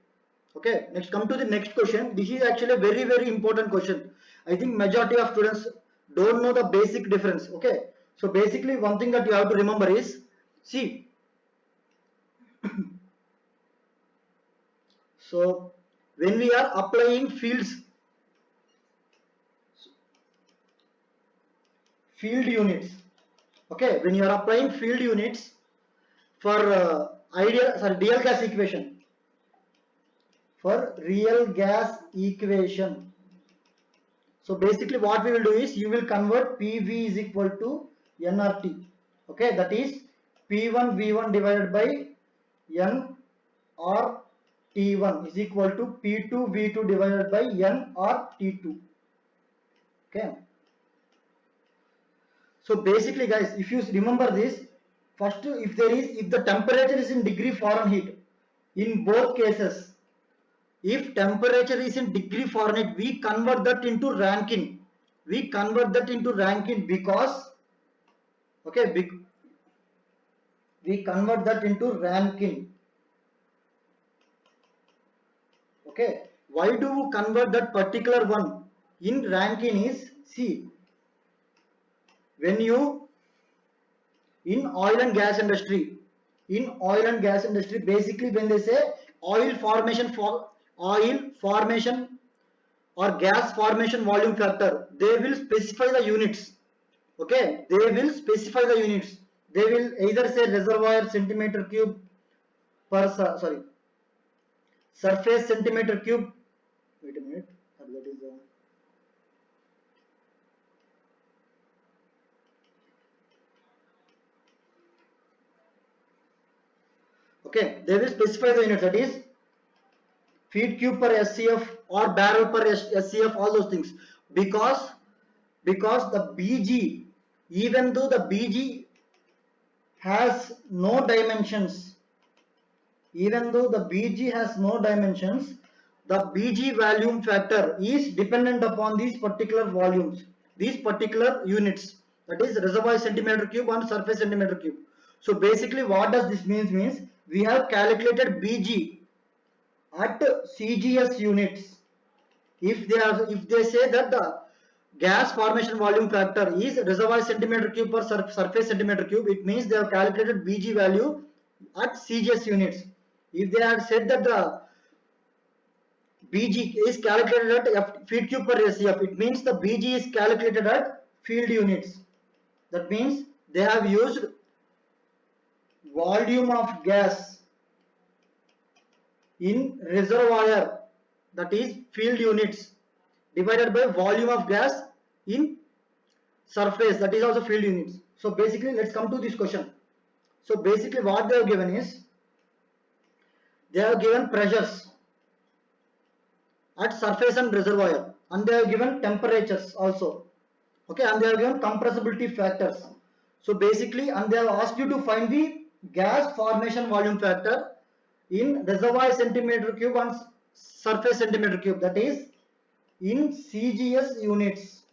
Okay. Next, come to the next question. This is actually a very important question. I think majority of students don't know the basic difference. Okay. So basically, one thing that you have to remember is, see, so when we are applying field units, okay, when you are applying field units for real gas equation, for real gas equation, so basically what we will do is you will convert PV is equal to nRT. Okay, that is P1 V1 divided by nRT1 is equal to P2 V2 divided by nRT2. Okay, so basically guys, if you remember this, first if the temperature is in degree Fahrenheit, in both cases, if temperature is in degree Fahrenheit, we convert that into Rankine. We convert that into Rankine because, okay, we convert that into Rankine. Okay, why do we convert that particular one in Rankine is, see, when you, in oil and gas industry, basically when they say oil formation or gas formation volume factor, they will specify the units. Okay, they will specify the units. They will either say reservoir centimeter cube per surface centimeter cube. Wait a minute, that is okay, they will specify the units, that is feet cube per SCF or barrel per SCF, all those things, because the BG, even though the BG has no dimensions, the BG volume factor is dependent upon these particular volumes, these particular units, that is reservoir centimeter cube and surface centimeter cube. So basically what does this means we have calculated BG at CGS units. If they say that the gas formation volume factor is reservoir centimeter cube per surface centimeter cube, it means they have calculated BG value at CGS units. If they had said that the BG is calculated at feet cube per SCF, it means the BG is calculated at field units. That means they have used volume of gas in reservoir, that is field units, divided by volume of gas in surface, that is also field units. So basically let's come to this question. So basically what they have given is, they have given pressures at surface and reservoir, and they have given temperatures also, okay, and they have given compressibility factors. So basically, and they have asked you to find the gas formation volume factor in reservoir centimeter cube and surface centimeter cube, that is in CGS units.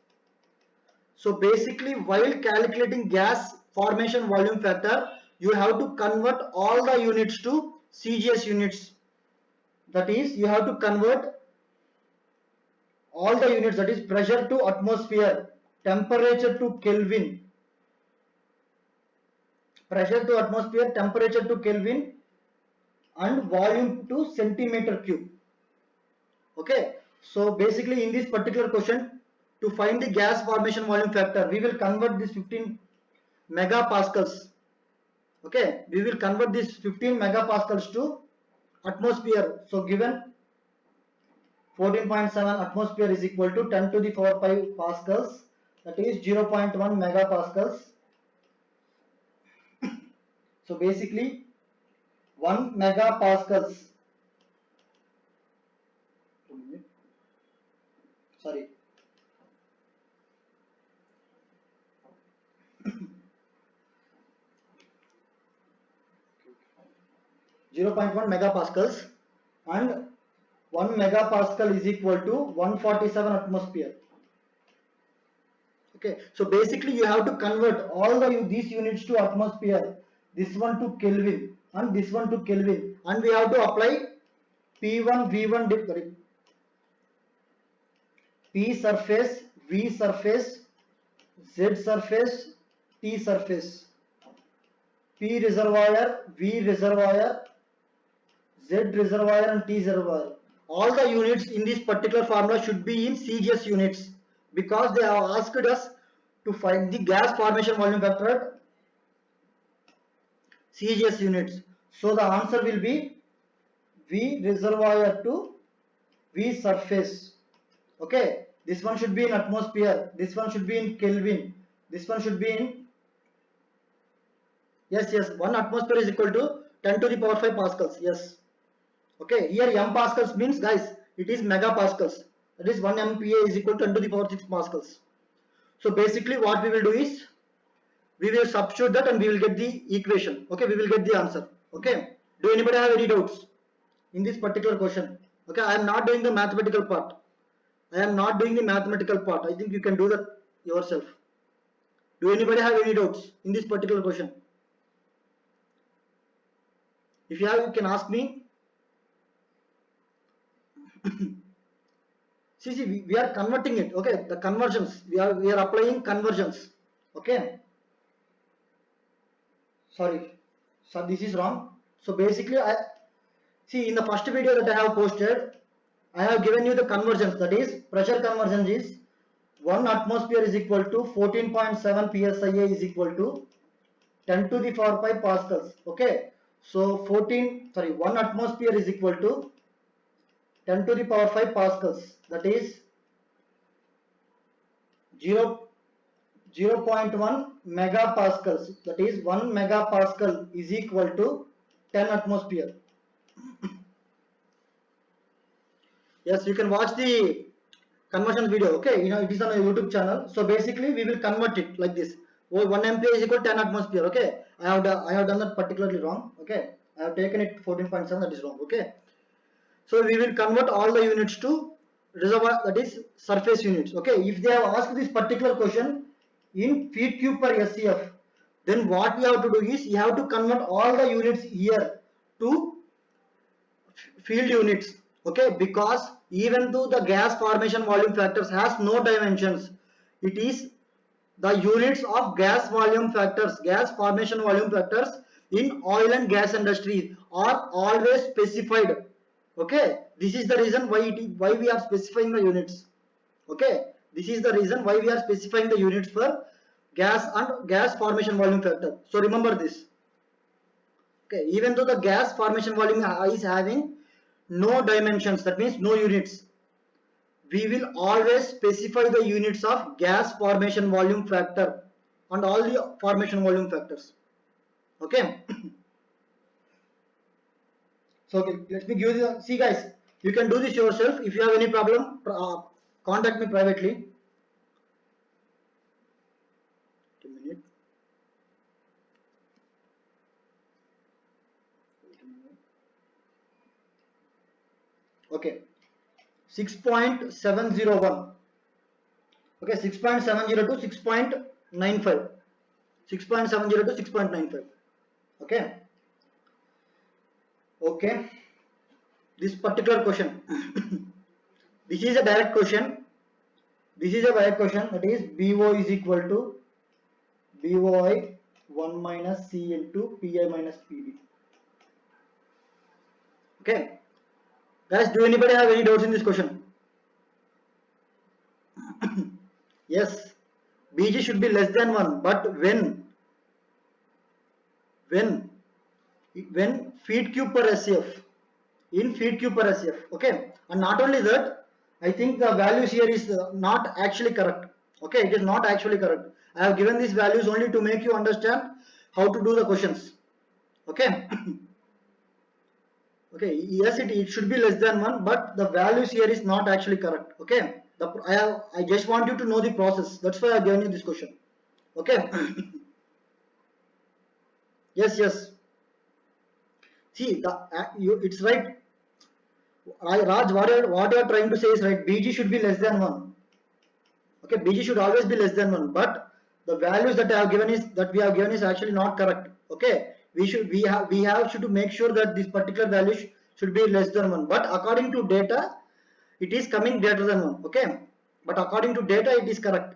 So basically, while calculating gas formation volume factor, you have to convert all the units to CGS units. That is, you have to convert all the units, that is pressure to atmosphere, temperature to Kelvin, pressure to atmosphere, temperature to Kelvin, and volume to centimeter cube. Okay, so basically in this particular question, to find the gas formation volume factor, we will convert this 15 megapascals. Okay, we will convert this 15 megapascals to atmosphere. So given 14.7 atmosphere is equal to 10 to the power 5 pascals, that is 0.1 megapascals. So basically 1 megapascals, sorry, 0.1 megapascals, and 1 megapascal is equal to 147 atmosphere. Okay, so basically you have to convert all these units to atmosphere, this one to Kelvin and this one to Kelvin, and we have to apply P1 V1 P surface, V surface, Z surface, T surface, P reservoir, V reservoir, Z reservoir and T reservoir. All the units in this particular formula should be in CGS units, because they have asked us to find the gas formation volume factor at CGS units. So the answer will be V reservoir to V surface. Okay, this one should be in atmosphere, this one should be in Kelvin, this one should be in, yes, 1 atmosphere is equal to 10 to the power 5 pascals. Yes, okay, here M pascals means, guys, it is megapascals, that is 1 MPa is equal to 10 to the power 6 pascals. So basically what we will do is, we will substitute that and we will get the equation. Okay, we will get the answer. Okay, do anybody have any doubts in this particular question? Okay, I am not doing the mathematical part. I am not doing the mathematical part. I think you can do that yourself. Do anybody have any doubts in this particular question? If you have, you can ask me. See, we are converting it. Okay, the conversions, we are applying conversions. Okay, sorry, so this is wrong. So basically, I see in the first video that I have posted, I have given you the conversions, that is pressure conversions is 1 atmosphere is equal to 14.7 psia is equal to 10 to the power 5 pascals. Okay, so 1 atmosphere is equal to 10 to the power 5 pascals, that is 0.1 megapascals, that is 1 megapascal is equal to 10 atmosphere. Yes, you can watch the conversion video. Okay, it is on a YouTube channel. So basically we will convert it like this. 1 MPa is equal to 10 atmosphere. Okay, I have done that particularly wrong. Okay, I have taken it 14.7, that is wrong. Okay, so we will convert all the units to reservoir, that is surface units. Okay, if they have asked this particular question in feet cube per SCF, then what we have to do is, you have to convert all the units here to field units. Okay, because even though the gas formation volume factors has no dimensions, it is the units of gas volume factors, gas formation volume factors in oil and gas industry are always specified. Okay, this is the reason why we are specifying the units. Okay, this is the reason why we are specifying the units for gas and gas formation volume factor. So remember this. Okay, even though the gas formation volume is having no dimensions, that means no units, we will always specify the units of gas formation volume factor and all the formation volume factors. Okay. So okay, let me give you, see guys, you can do this yourself. If you have any problem, contact me privately. Wait a minute. Okay, 6.701. Okay, 6.70 to 6.95. 6.70 to 6.95. Okay. Okay. This particular question. This is a direct question. This is a direct question, that is BO is equal to BOI 1 minus C into PI minus PB. Okay. Guys, do anybody have any doubts in this question? Yes. BG should be less than 1, but when feet cube per SCF, in feet cube per SCF. Okay. And not only that, I think the values here is not actually correct. Okay, it is not actually correct. I have given these values only to make you understand how to do the questions. Okay. Okay, yes, it should be less than 1, but the values here is not actually correct. Okay, I just want you to know the process. That's why I given you this question. Okay. Yes, yes. See, it's right. Raj, what you are trying to say is right. BG should be less than 1. Okay, BG should always be less than 1, but the values that I have given is actually not correct. Okay, we have to make sure that this particular value should be less than 1, but according to data it is coming greater than 1. Okay, but according to data it is correct.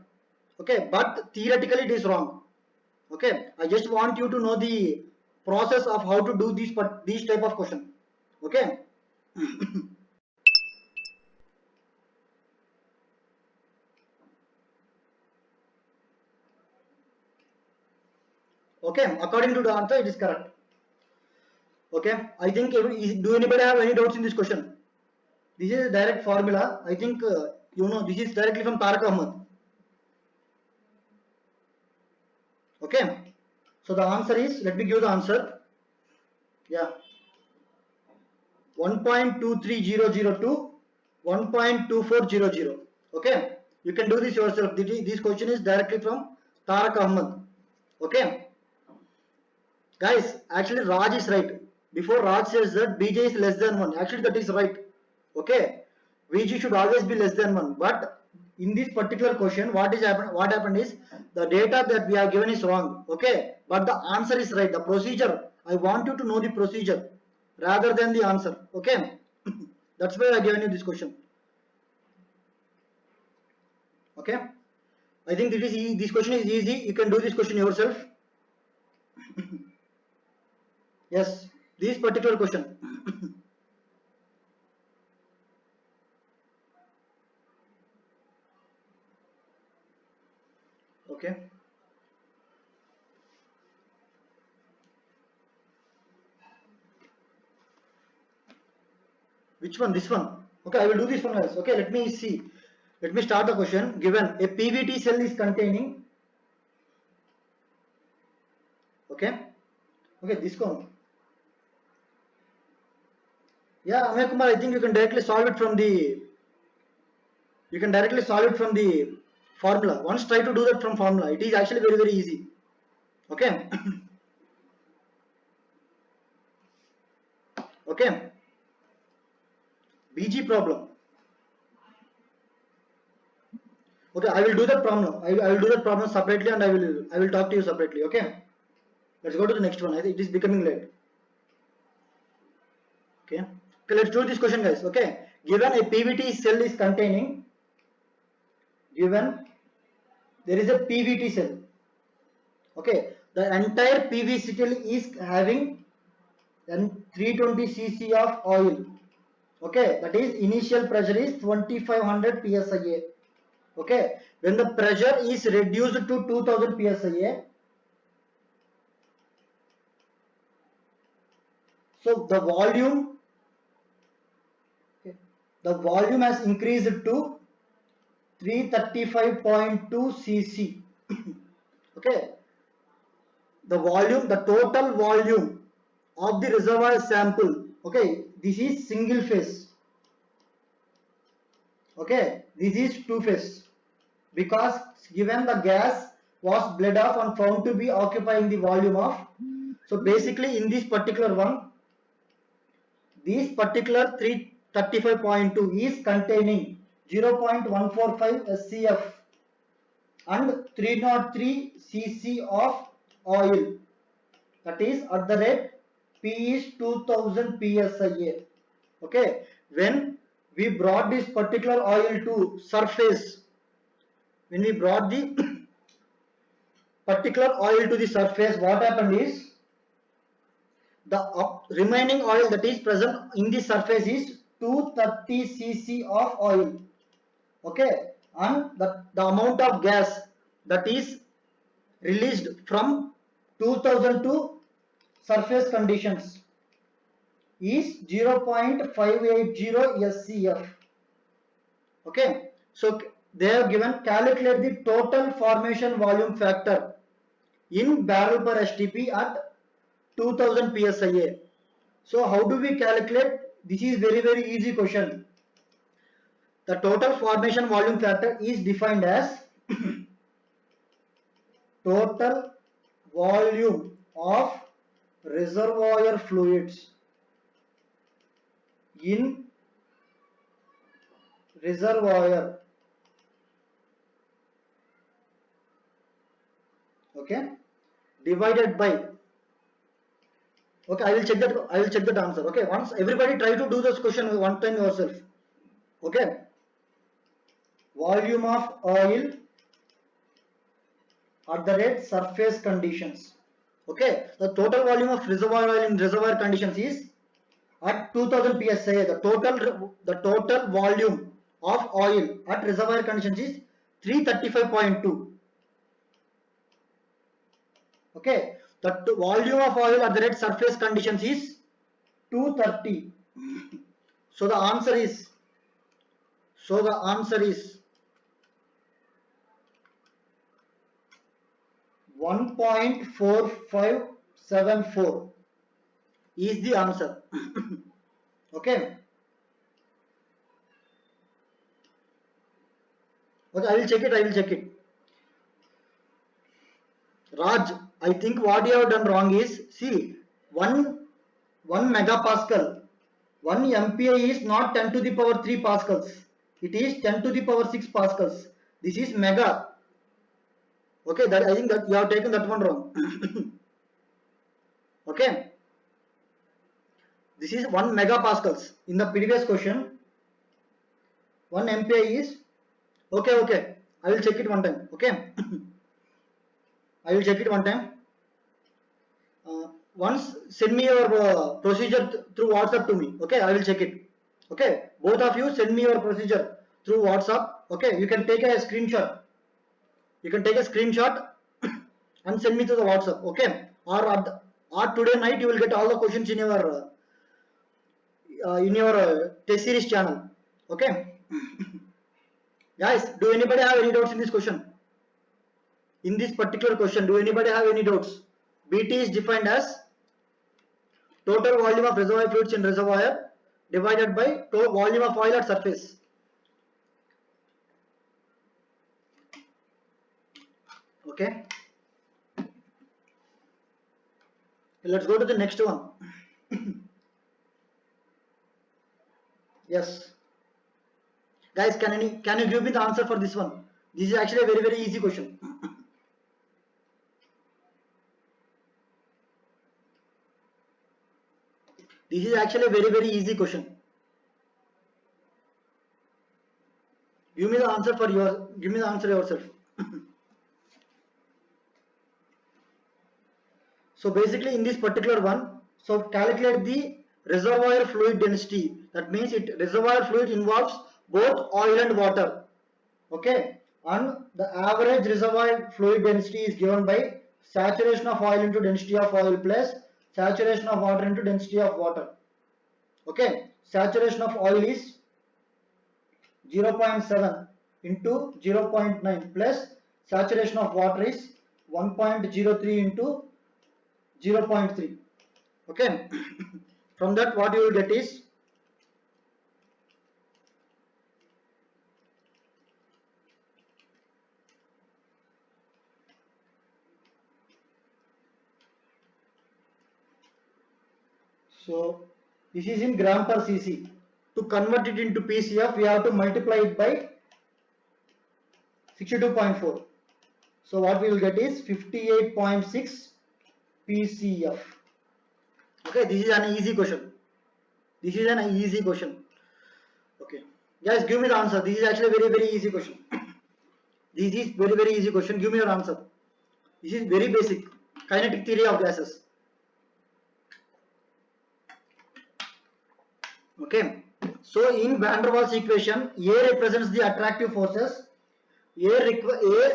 Okay, but theoretically it is wrong. Okay, I just want you to know the process of how to do these type of question. Okay. Okay, according to the answer it is correct. Okay, I think, do anybody have any doubts in this question? This is a direct formula. I think you know, this is directly from Tariq Ahmed. Okay, so the answer is, let me give the answer. Yeah, 1.23000 to 1.2400. Okay, you can do this yourself. This question is directly from Tariq Ahmed. Okay, guys, actually Raj is right. Before Raj says that BJ is less than 1, actually that is right. Okay, VG should always be less than 1, but in this particular question what happened is the data that we have given is wrong. Okay, but the answer is right. The procedure, I want you to know the procedure rather than the answer. Okay. That's why I given you this question. Okay, I think this question is easy. You can do this question yourself. Yes, this particular question. Okay, which one? This one. Okay, I will do this one else. Okay, let me see. Let me start the question. Given a PVT cell is containing, okay, this one. Yeah, Amay Kumar, I think you can directly solve it from the formula. Once try to do that from formula. It is actually very easy. Okay. Okay. BG problem. Okay, I will do that problem. I will do that problem separately, and I will talk to you separately. Okay. Let's go to the next one. I think it is becoming late. Okay. Okay, let's do this question, guys. Okay. Given a PVT cell is containing, given there is a PVT cell. Okay. The entire PVC cell is having 320 cc of oil. Okay, that is initial pressure is 2500 psi. Okay, when the pressure is reduced to 2000 psi, so the volume has increased to 335.2 cc. Okay, the volume, the total volume of the reservoir sample. Okay, this is single phase. Okay, this is two phase, because given the gas was bled off and found to be occupying the volume of. So basically in this particular one, this particular 335.2 is containing 0.145 SCF and 303 cc of oil, that is at the rate P is 2000 psi. Okay, when we brought this particular oil to surface, when we brought the particular oil to the surface, what happened is the remaining oil that is present in the surface is 230 cc of oil. Okay, and the amount of gas that is released from 2000 to surface conditions is 0.580 SCF. Okay, so they have given calculate the total formation volume factor in barrel per STP at 2000 psi. So how do we calculate? This is very easy question. The total formation volume factor is defined as total volume of reservoir fluids in reservoir. Okay, divided by. Okay, I will check that answer. Okay, once everybody try to do this question one time yourself. Okay, volume of oil at the rate surface conditions. Okay, the total volume of reservoir oil in reservoir conditions is at 2000 psi. The total volume of oil at reservoir conditions is 335.2. Okay, the volume of oil at the rate surface conditions is 230. So the answer is 1.4574 is the answer. Okay, I will check it. Raj, I think what you have done wrong is, see, 1 megapascal, 1 MPa is not 10 to the power 3 pascals. It is 10 to the power 6 pascals. This is mega. Okay, that I think that you have taken that one wrong. Okay, this is 1 megapascals. In the previous question, 1 MPa is okay. I will check it one time. Okay, I will check it one time. Once send me your procedure through WhatsApp to me. Okay, I will check it. Okay, both of you send me your procedure through WhatsApp. Okay, you can take a screenshot. And send me to the WhatsApp. Okay, or today night you will get all the questions in your test series channel. Okay. Guys, do anybody have any doubts in this question? In this particular question, do anybody have any doubts? BT is defined as total volume of reservoir fluids in reservoir divided by total volume of oil at surface. Okay. Let's go to the next one. Yes. Guys, can you give me the answer for this one? This is actually a very easy question. This is actually a very easy question. Give me the answer yourself. So basically in this particular one, so calculate the reservoir fluid density. That means reservoir fluid involves both oil and water. Okay, and the average reservoir fluid density is given by saturation of oil into density of oil plus saturation of water into density of water. Okay, saturation of oil is 0.7 into 0.9 plus saturation of water is 1.03 into 0.3. Okay. From that what you will get is so this is in gram per cc. To convert it into PCF, we have to multiply it by 62.4. So what we will get is 58.6 PCF. Okay, this is an easy question. This is an easy question. Okay, guys, give me the answer. This is actually a very easy question. This is very easy question. Give me your answer. This is very basic. Kinetic theory of gases. Okay. So in Van der Waals equation, A represents the attractive forces. A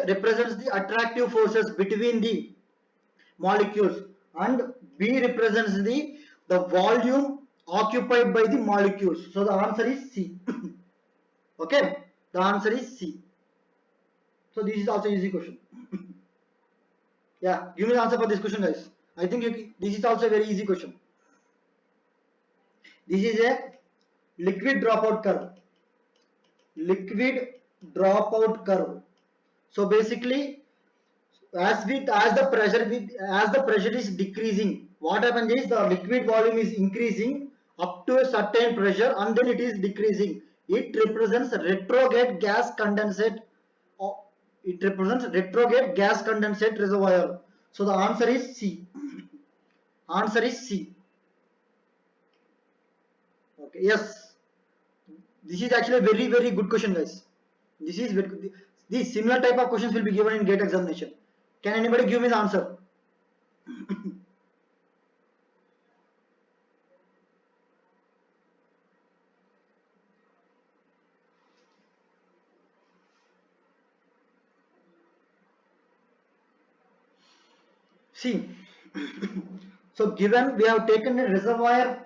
represents the attractive forces between the molecules, and B represents the volume occupied by the molecules. So the answer is C. Okay, the answer is C. So this is also easy question. Yeah, give me the answer for this question, guys. I think this is also a very easy question. This is a liquid dropout curve. Liquid dropout curve. So basically, as the pressure is decreasing, what happens is the liquid volume is increasing up to a certain pressure, and then it is decreasing. It represents retrograde gas condensate. It represents retrograde gas condensate reservoir. So the answer is C. Answer is C. Okay. Yes. This is actually a very good question, guys. This is these similar type of questions will be given in GATE examination. Can anybody give me the answer? See, so given we have taken a reservoir,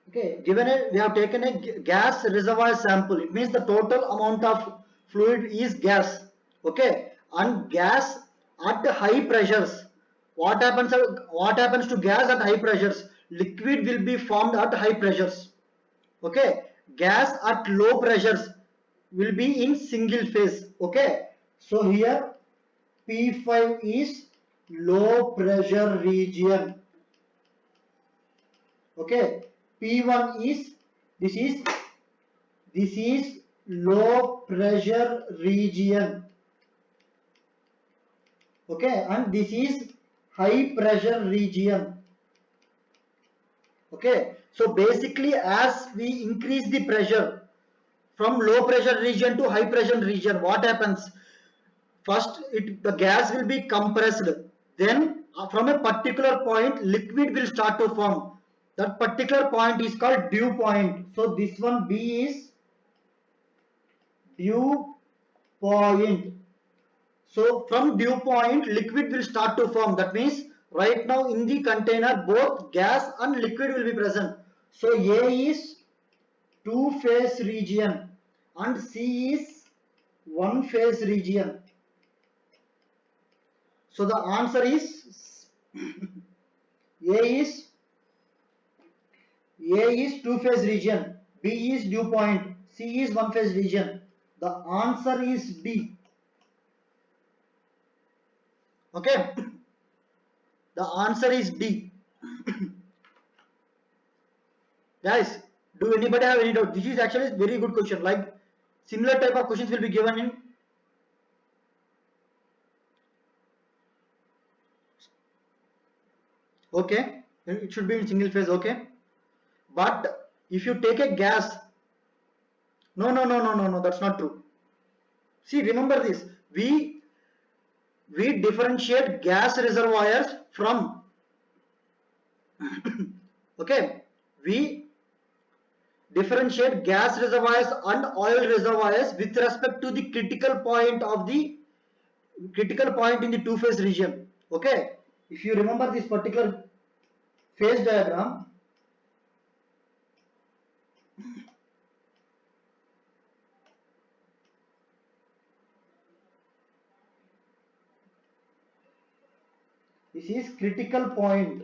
okay, we have taken a gas reservoir sample. It means the total amount of fluid is gas, okay, and gas at high pressures. What happens? What happens to gas at high pressures? Liquid will be formed at high pressures. Okay, gas at low pressures will be in single phase. Okay, so here P5 is low pressure region. Okay, P1 is this is low pressure region. Okay, and this is high pressure region. Okay, so basically as we increase the pressure from low pressure region to high pressure region, what happens? First the gas will be compressed, then from a particular point liquid will start to form. That particular point is called dew point. So this one B is dew point. So from dew point liquid will start to form. That means right now in the container both gas and liquid will be present. So A is two phase region and C is one phase region. So the answer is A is two phase region, B is dew point, C is one phase region. The answer is B. Okay, the answer is D. Guys, do anybody have any doubt? This is actually a very good question. Like similar type of questions will be given in okay, it should be in single phase. Okay, but if you take a gas, no, that's not true. See, remember this, we differentiate gas reservoirs from okay, we differentiate gas reservoirs and oil reservoirs with respect to the critical point in the two phase region. Okay, if you remember this particular phase diagram, This is critical point.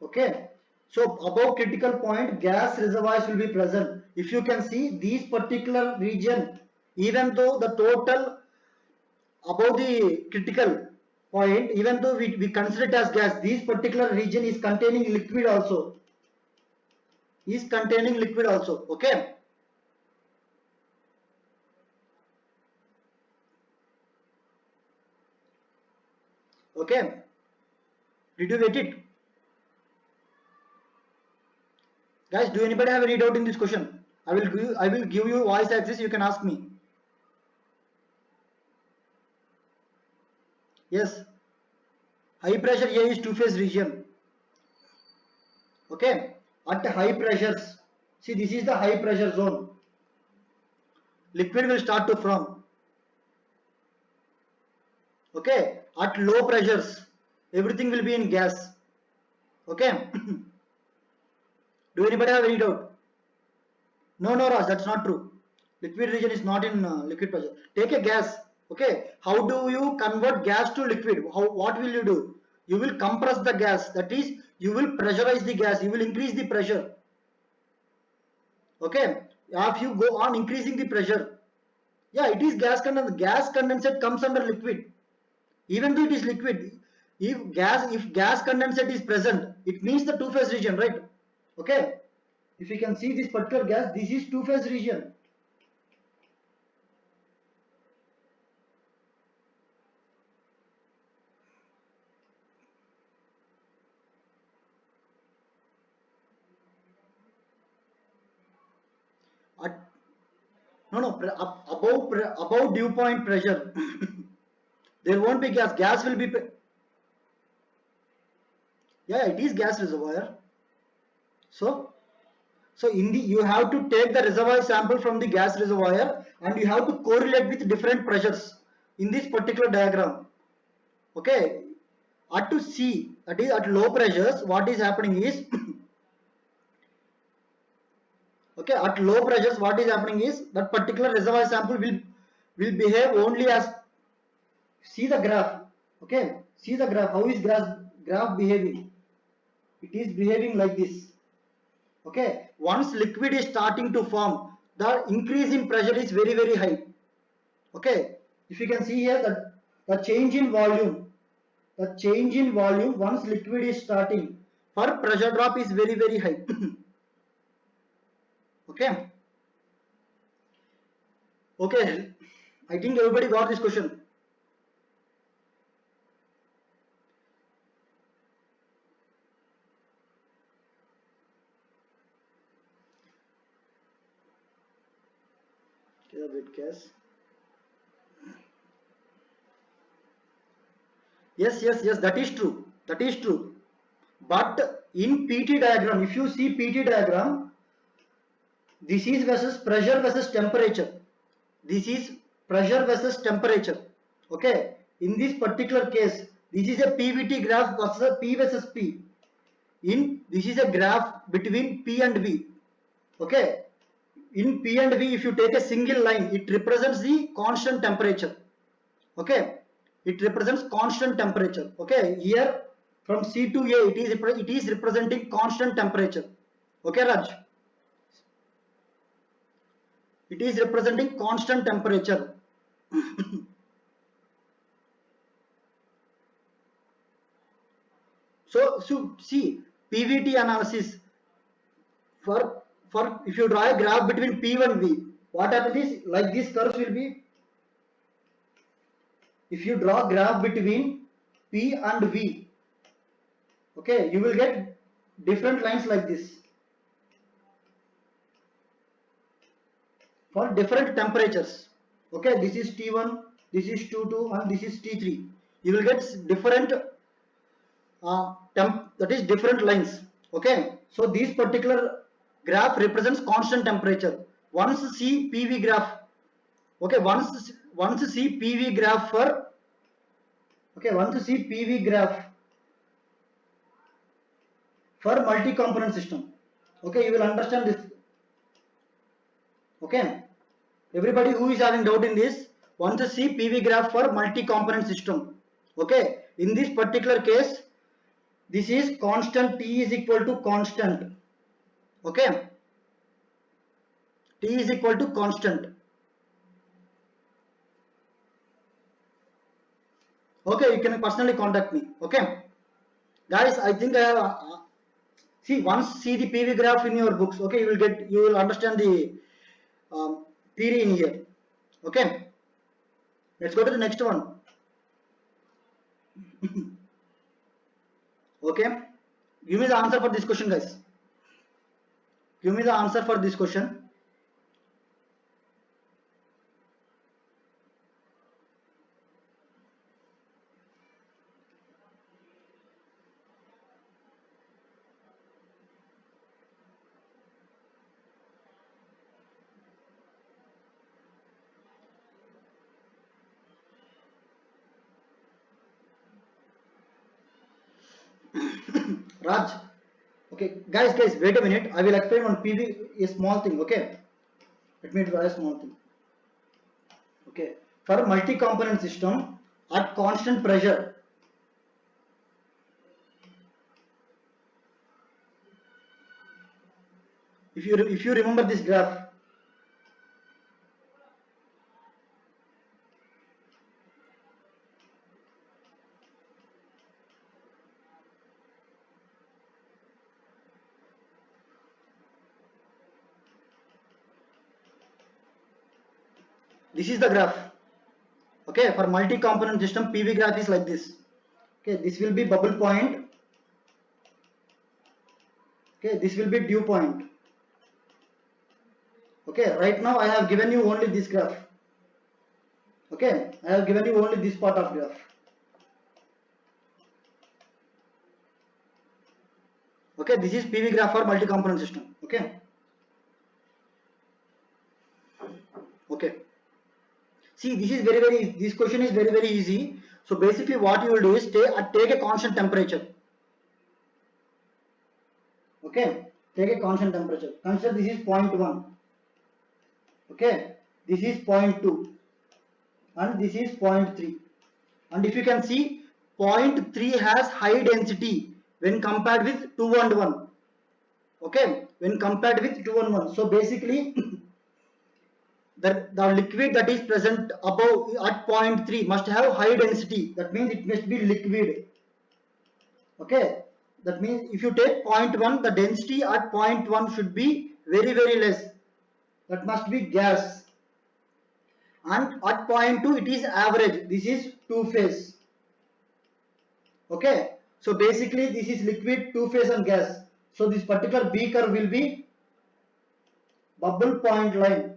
Okay, so above critical point gas reservoirs will be present. If you can see these particular region, even though the total above the critical point, even though we consider it as gas, this particular region is containing liquid also, okay. Okay, did you get it, guys? Do anybody have any doubt in this question? I will give you voice access, you can ask me. Yes, high pressure A is two-phase region. Okay, at high pressures, see this is the high pressure zone. Liquid will start to form. Okay, at low pressures, everything will be in gas. Okay. Do anybody have any doubt? No, Raj, that's not true. Liquid region is not in liquid pressure. Take a gas. Okay, how do you convert gas to liquid? What will you do? You will compress the gas. That is, you will pressurize the gas. You will increase the pressure. Okay, if you go on increasing the pressure, yeah, it is gas condensate. Gas condensate comes under liquid. Even though it is liquid, if gas condensate is present, it means the two-phase region, right? Okay, if you can see this particular gas, this is two-phase region. Above dew point pressure there won't be gas. Gas will be, yeah, it is gas reservoir. So in the, you have to take the reservoir sample from the gas reservoir and you have to correlate with different pressures in this particular diagram. Okay, at to C, that is at low pressures, what is happening is okay, at low pressures what is happening is that particular reservoir sample will behave only as, see the graph. Okay, see the graph, how is graph behaving? It is behaving like this. Okay, once liquid is starting to form, the increase in pressure is very high. Okay, if you can see here that the change in volume once liquid is starting, for pressure drop is very high. Okay, I think everybody got this question. Gas. Yes, that is true. But in PT diagram, if you see PT diagram, this is versus pressure versus temperature. This is pressure versus temperature. Okay, in this particular case, this is a PVT graph versus P versus P. This is a graph between P and V. Okay, in P and V, if you take a single line, it represents the constant temperature. Okay, it represents constant temperature. Okay, here from C to A, it is representing constant temperature. Okay, Raj, it is representing constant temperature. So see, PVT analysis, for if you draw a graph between P and V, what happens is, like this curve will be, if you draw graph between P and V, okay, you will get different lines like this for different temperatures. Okay, this is T1, this is T2 and this is T3. You will get different that is different lines. Okay, so this particular graph represents constant temperature. Once see PV graph, okay, once see PV graph for, okay, once see PV graph for multi-component system. Okay, you will understand this. Okay, everybody who is having doubt in this, once see PV graph for multi-component system. Okay, In this particular case, this is constant, T is equal to constant. Okay, T is equal to constant. Okay, you can personally contact me. Okay, guys, I think I have see the PV graph in your books. Okay, you will understand the theory in here. Okay, let's go to the next one. Okay, give me the answer for this question, guys. Give me the answer for this question. Raj. Okay, guys, wait a minute. I will explain on PV a small thing. Okay, let me draw a small thing. Okay, for multi-component system at constant pressure, if you remember this graph, this is the graph. Okay, for multi-component system, PV graph is like this. Okay, this will be bubble point. Okay, this will be dew point. Okay, right now I have given you only this graph. Okay, I have given you only this part of graph. Okay, this is PV graph for multi-component system. Okay. Okay. See, this question is very easy. So basically what you will do is take a constant temperature. Okay, take a constant temperature. Consider this is 0.1. Okay, this is 0.2 and this is 0.3. And if you can see, 0.3 has high density when compared with 2 and 1. Okay, when compared with 2 and 1. So basically the liquid that is present above at 0.3 must have high density. That means it must be liquid. Okay, that means if you take 0.1, the density at 0.1 should be very less. That must be gas. And at 0.2 it is average. This is two-phase. Okay, so basically this is liquid, two-phase and gas. So this particular B curve will be bubble point line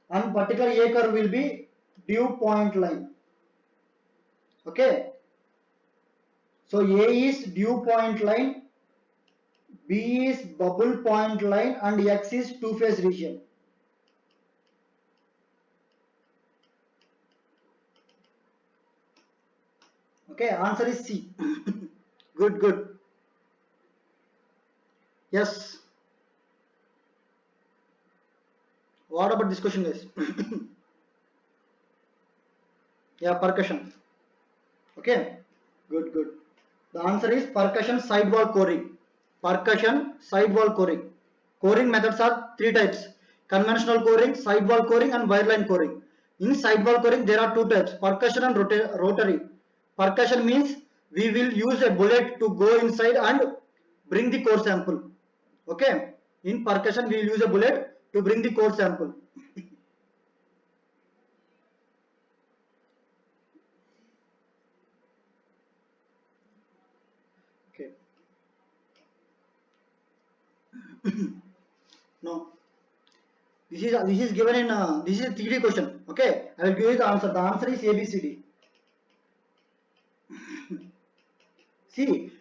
and particular A curve will be dew point line. Okay, so A is dew point line, B is bubble point line and X is two-phase region. Okay, answer is C. Good. Yes. What about this question, guys? Yeah, percussion. Okay, good. The answer is percussion sidewall coring. Percussion sidewall coring. Coring methods are three types: conventional coring, sidewall coring, and wireline coring. In sidewall coring, there are two types: percussion and rotary. Percussion means we will use a bullet to go inside and bring the core sample. Okay, in percussion we will use a bullet to bring the core sample. Okay. No. This is given in this is a 3D question. Okay, I will give you the answer. The answer is ABCD. See,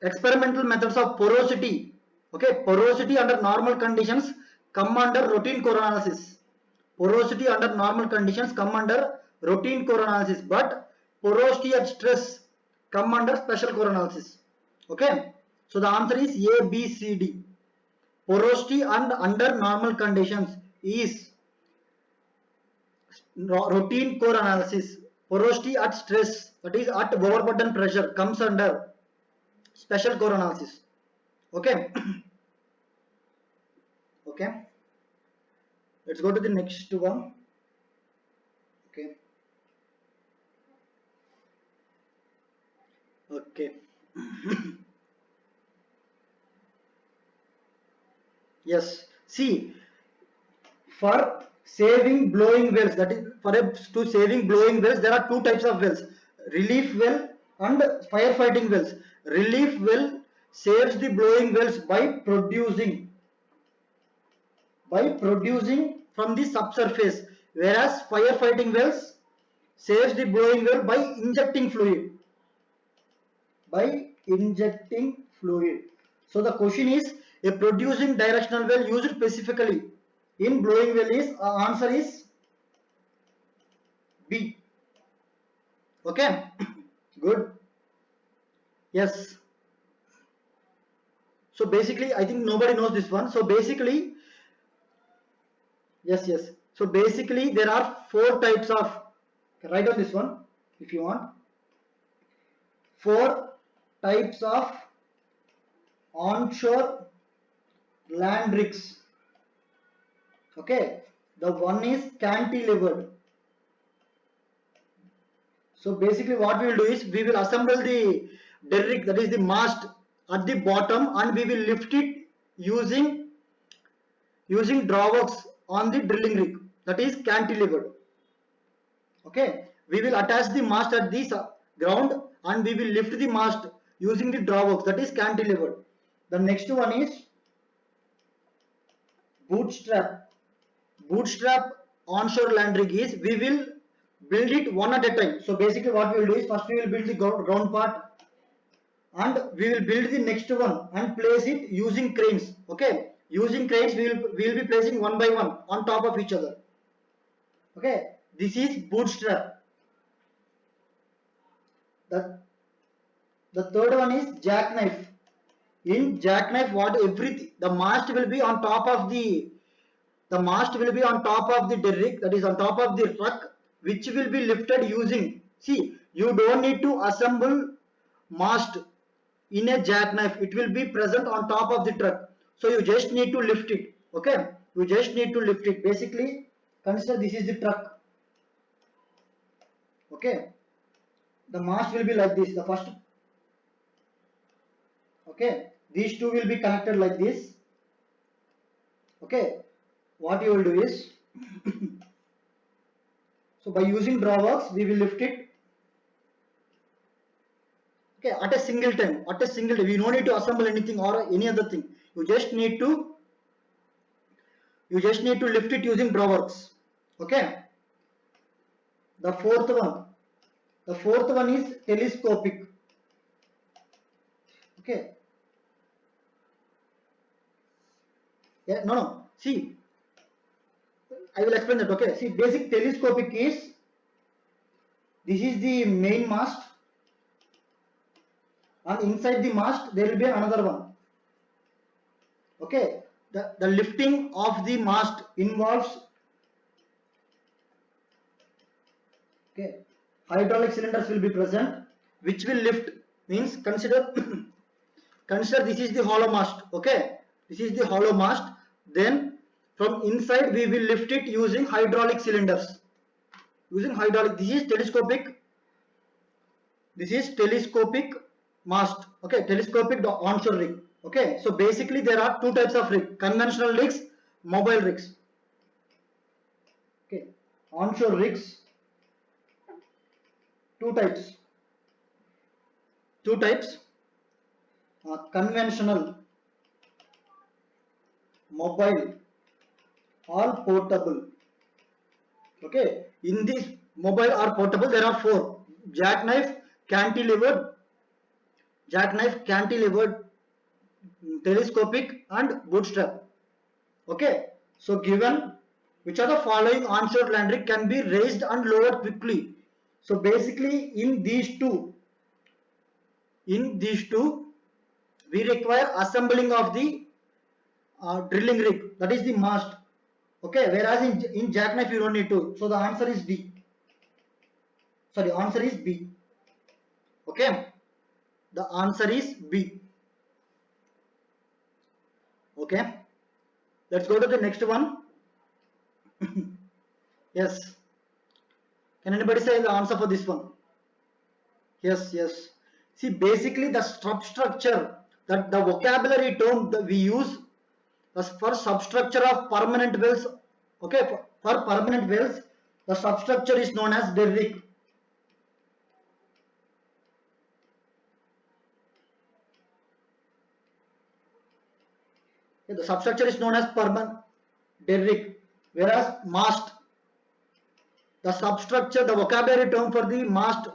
experimental methods of porosity. Okay, porosity under normal conditions come under routine core analysis. Porosity under normal conditions come under routine core analysis, but porosity at stress come under special core analysis. Okay, so the answer is A, B, C, D. Porosity and under normal conditions is routine core analysis. Porosity at stress that is at overburden pressure comes under special core analysis. Okay. Okay, let's go to the next one. Okay. Okay. Yes, see, for saving blowing wells, that is for to saving blowing wells, there are two types of wells: relief well and firefighting wells. Relief well saves the blowing wells by producing from the subsurface, whereas firefighting wells saves the blowing well by injecting fluid. So the question is, a producing directional well used specifically in blowing well is answer is B. Okay. Good. Yes. So basically, I think nobody knows this one. So basically, yes. So basically, there are four types of. Write down this one if you want. Four types of onshore land rigs. Okay, the one is cantilevered. So basically what we will do is, we will assemble the derrick, that is the mast, at the bottom, and we will lift it using drawworks on the drilling rig, that is cantilevered. Okay, we will attach the mast at the ground and we will lift the mast using the drawworks, that is cantilevered. The next one is bootstrap. Bootstrap onshore land rig is, we will build it one at a time. So basically what we will do is, first we will build the ground part and we will build the next one and place it using cranes. Okay, using cranes we will be placing one by one on top of each other. Okay, this is bootstrap. The third one is jackknife. In jackknife, the mast will be on top of the derrick, that is on top of the truck, which will be lifted using, see, you don't need to assemble mast in a jackknife, it will be present on top of the truck, so you just need to lift it. Okay, you just need to lift it. Basically consider this is the truck. Okay, the mast will be like this, the first. Okay, these two will be connected like this. Okay, what you will do is, so by using drawworks we will lift it. Okay, at a single time, we don't need to assemble anything or any other thing. You just need to lift it using drawworks. Okay, the fourth one is telescopic. Okay, yeah, no, see, I will explain that. Okay, see, basic telescopic is, this is the main mast and inside the mast there will be another one. Okay, the lifting of the mast involves, okay, hydraulic cylinders will be present which will lift, means consider consider this is the hollow mast. Okay, this is the hollow mast, then from inside we will lift it using hydraulic cylinders, this is telescopic mast. Okay, telescopic onshore rig. Okay, so basically there are two types of rig: conventional rigs, mobile rigs. Okay, onshore rigs, two types, conventional, mobile, or portable. Okay, in this mobile or portable there are four: jackknife, cantilevered, telescopic, and bootstrap. Okay, so given which are the following onshore land rig can be raised and lowered quickly. So basically in these two we require assembling of the drilling rig, that is the mast. Okay, whereas in jackknife you don't need to. So the answer is B. Okay, the answer is B. Okay, let's go to the next one. Yes, can anybody say the answer for this one? Yes, yes. See, basically the substructure, that the vocabulary term that we use as for substructure of permanent wells. Okay, for permanent wells, the substructure is known as derrick. Okay, the substructure is known as permanent derrick, whereas mast, the substructure, the vocabulary term for the mast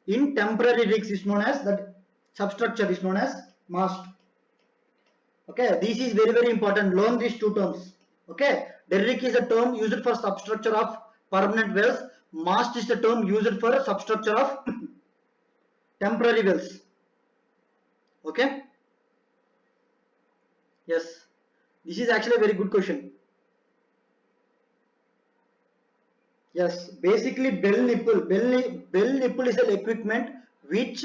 in temporary rigs is known as, that substructure is known as mast. Okay, this is very important. Learn these two terms. Okay, derrick is a term used for substructure of permanent wells. Mast is the term used for substructure of temporary wells. Okay. Yes, this is actually a very good question. Yes, basically bell nipple. Bell nipple is an equipment which,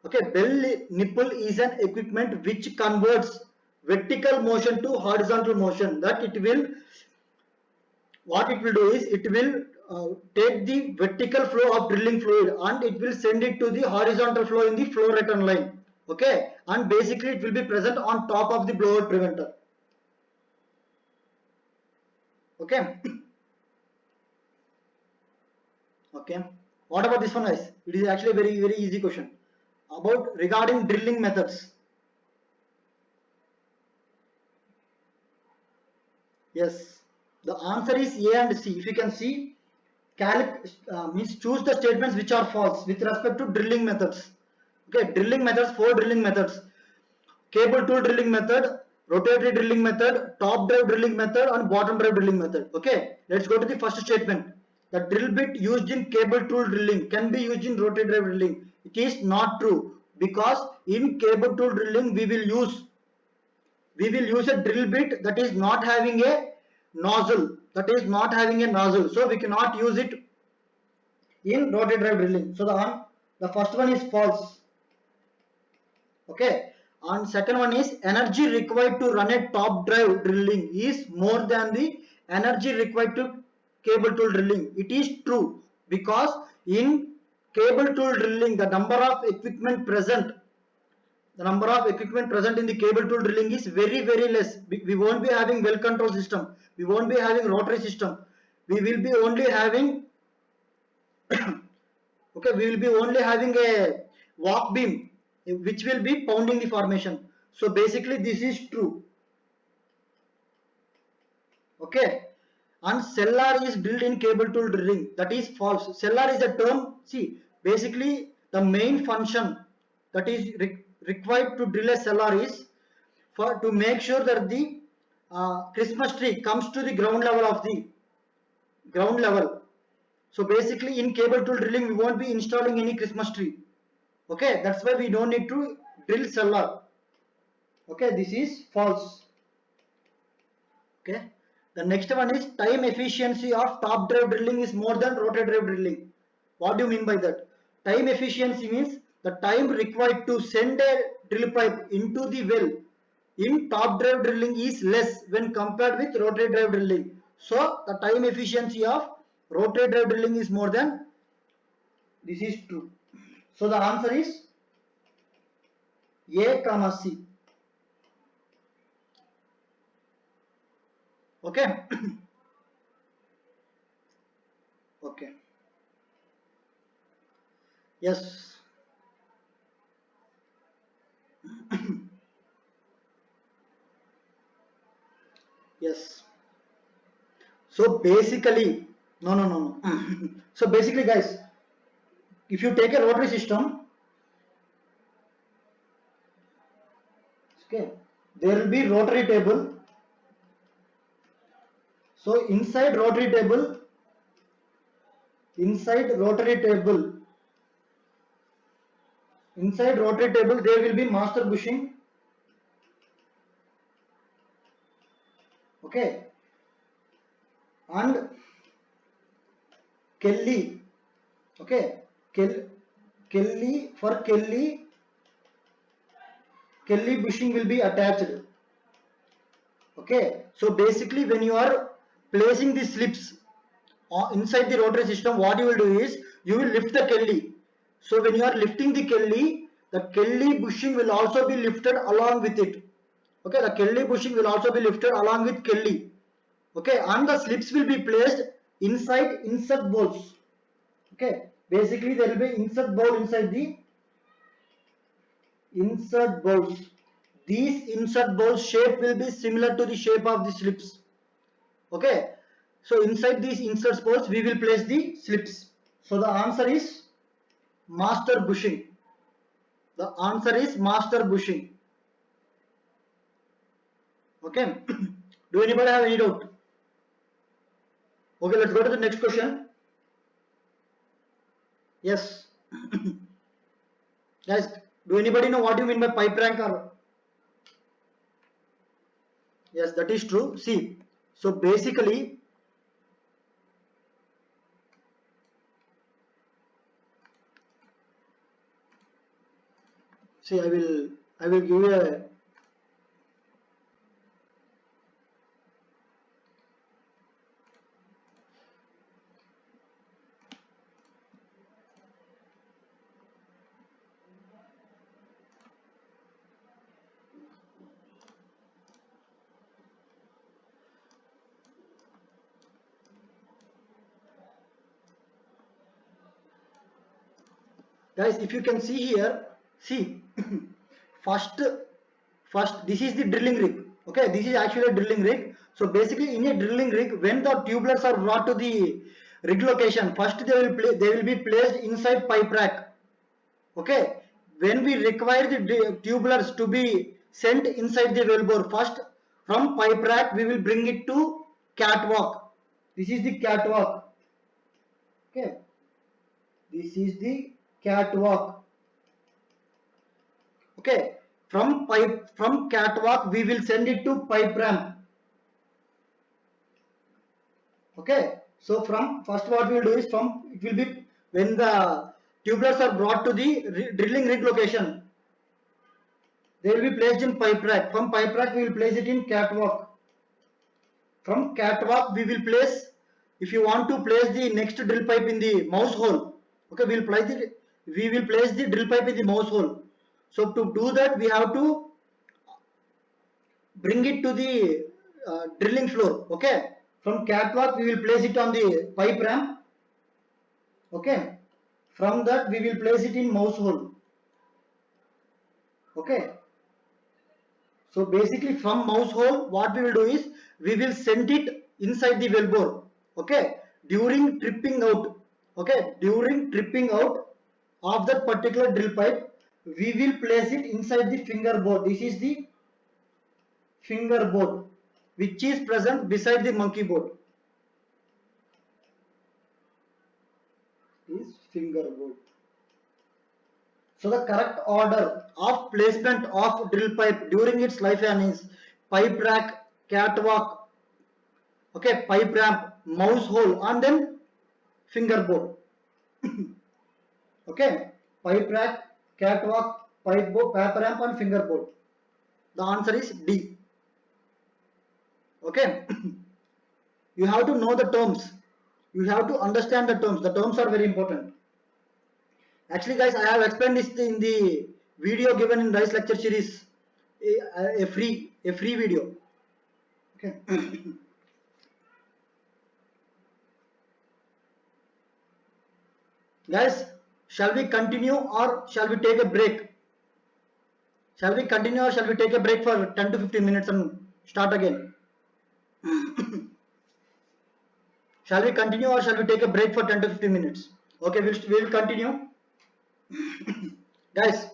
okay, bell nipple is an equipment which converts vertical motion to horizontal motion. That it will, what it will do is it will take the vertical flow of drilling fluid and it will send it to the horizontal flow in the flow return line. Okay, and basically it will be present on top of the blowout preventer. Okay. Okay, what about this one, guys? It is actually a very easy question about regarding drilling methods. Yes, the answer is A and C. If you can see, means choose the statements which are false with respect to drilling methods. Okay, drilling methods, 4 drilling methods: cable tool drilling method, rotatory drilling method, top drive drilling method, and bottom drive drilling method. Okay, let's go to the first statement. The drill bit used in cable tool drilling can be used in rotary drive drilling. It is not true, because in cable tool drilling we will use a drill bit that is not having a nozzle, so we cannot use it in rotary drive drilling. So the first one is false. Okay, and second one is energy required to run a top drive drilling is more than the energy required to cable tool drilling. It is true, because in cable tool drilling the number of equipment present in the cable tool drilling is very less. We won't be having well control system, we won't be having rotary system, we will be only having okay, we will be only having a walk beam which will be pounding the formation. So basically this is true. Okay, and cellar is drilled in cable tool drilling, that is false. Cellar is a term, see, basically the main function that is required to drill a cellar is for to make sure that the Christmas tree comes to the ground level. So basically in cable tool drilling we won't be installing any Christmas tree. Okay, that's why we don't need to drill cellar. Okay, this is false. Okay, the next one is time efficiency of top drive drilling is more than rotary drive drilling. What do you mean by that? Time efficiency means the time required to send a drill pipe into the well in top drive drilling is less when compared with rotary drive drilling. So the time efficiency of rotary drive drilling is more than, this is true. So the answer is A comma C. Okay. Okay. Yes. Yes. So basically, no. So basically, guys, if you take a rotary system, okay, there will be rotary table. So inside rotary table, there will be master bushing. Okay, and Kelly. Okay, Kelly. Kelly bushing will be attached. Okay, so basically when you are placing the slips inside the rotary system, what you will do is you will lift the Kelly. So when you are lifting the Kelly bushing will also be lifted along with it. Okay, the Kelly bushing will also be lifted along with Kelly. Okay, and the slips will be placed inside insert bolts. Okay, basically there will be insert bolt inside the insert bolts. These insert bolts shape will be similar to the shape of the slips. Okay, so inside these insert bolts we will place the slips. So the answer is master bushing. The answer is master bushing. Okay, do anybody have any doubt? Okay, let's go to the next question. Yes. Guys, do anybody know what you mean by pipe rank or? Yes, that is true. See, so basically, see, I will give you a. Guys, if you can see here, see, first, first, this is the drilling rig. Okay, this is actually a drilling rig. So basically, in a drilling rig, when the tubulars are brought to the rig location, first they will be placed inside pipe rack. Okay, when we require the tubulars to be sent inside the wellbore, first from pipe rack we will bring it to catwalk. This is the catwalk. Okay, this is the catwalk. Okay, from catwalk we will send it to pipe ramp. Okay, so from first what we will do is from it will be when the tubulars are brought to the drilling rig location, they will be placed in pipe rack. From pipe rack we will place it in catwalk. From catwalk we will place, if you want to place the next drill pipe in the mouse hole, okay, we will place the drill pipe in the mouse hole. So to do that we have to bring it to the drilling floor. Okay, from catwalk we will place it on the pipe ramp. Okay, from that we will place it in mouse hole. Okay, so basically from mouse hole what we will do is we will send it inside the wellbore. Okay, during tripping out. Okay, during tripping out of that particular drill pipe we will place it inside the finger board. This is the finger board which is present beside the monkey board. Is finger board. So the correct order of placement of drill pipe during its lifespan is pipe rack, catwalk, okay, pipe ramp, mouse hole, and then finger board. Okay, pipe rack, catwalk, pipe board, pipe ramp, and finger board. The answer is D. Okay, you have to know the terms. You have to understand the terms. The terms are very important. Actually, guys, I have explained this in the video given in Rice lecture series, a free video. Okay. Guys, shall we continue or shall we take a break? Shall we continue or shall we take a break for 10 to 15 minutes and start again? Shall we continue or shall we take a break for 10 to 15 minutes? Okay, we will continue. Guys,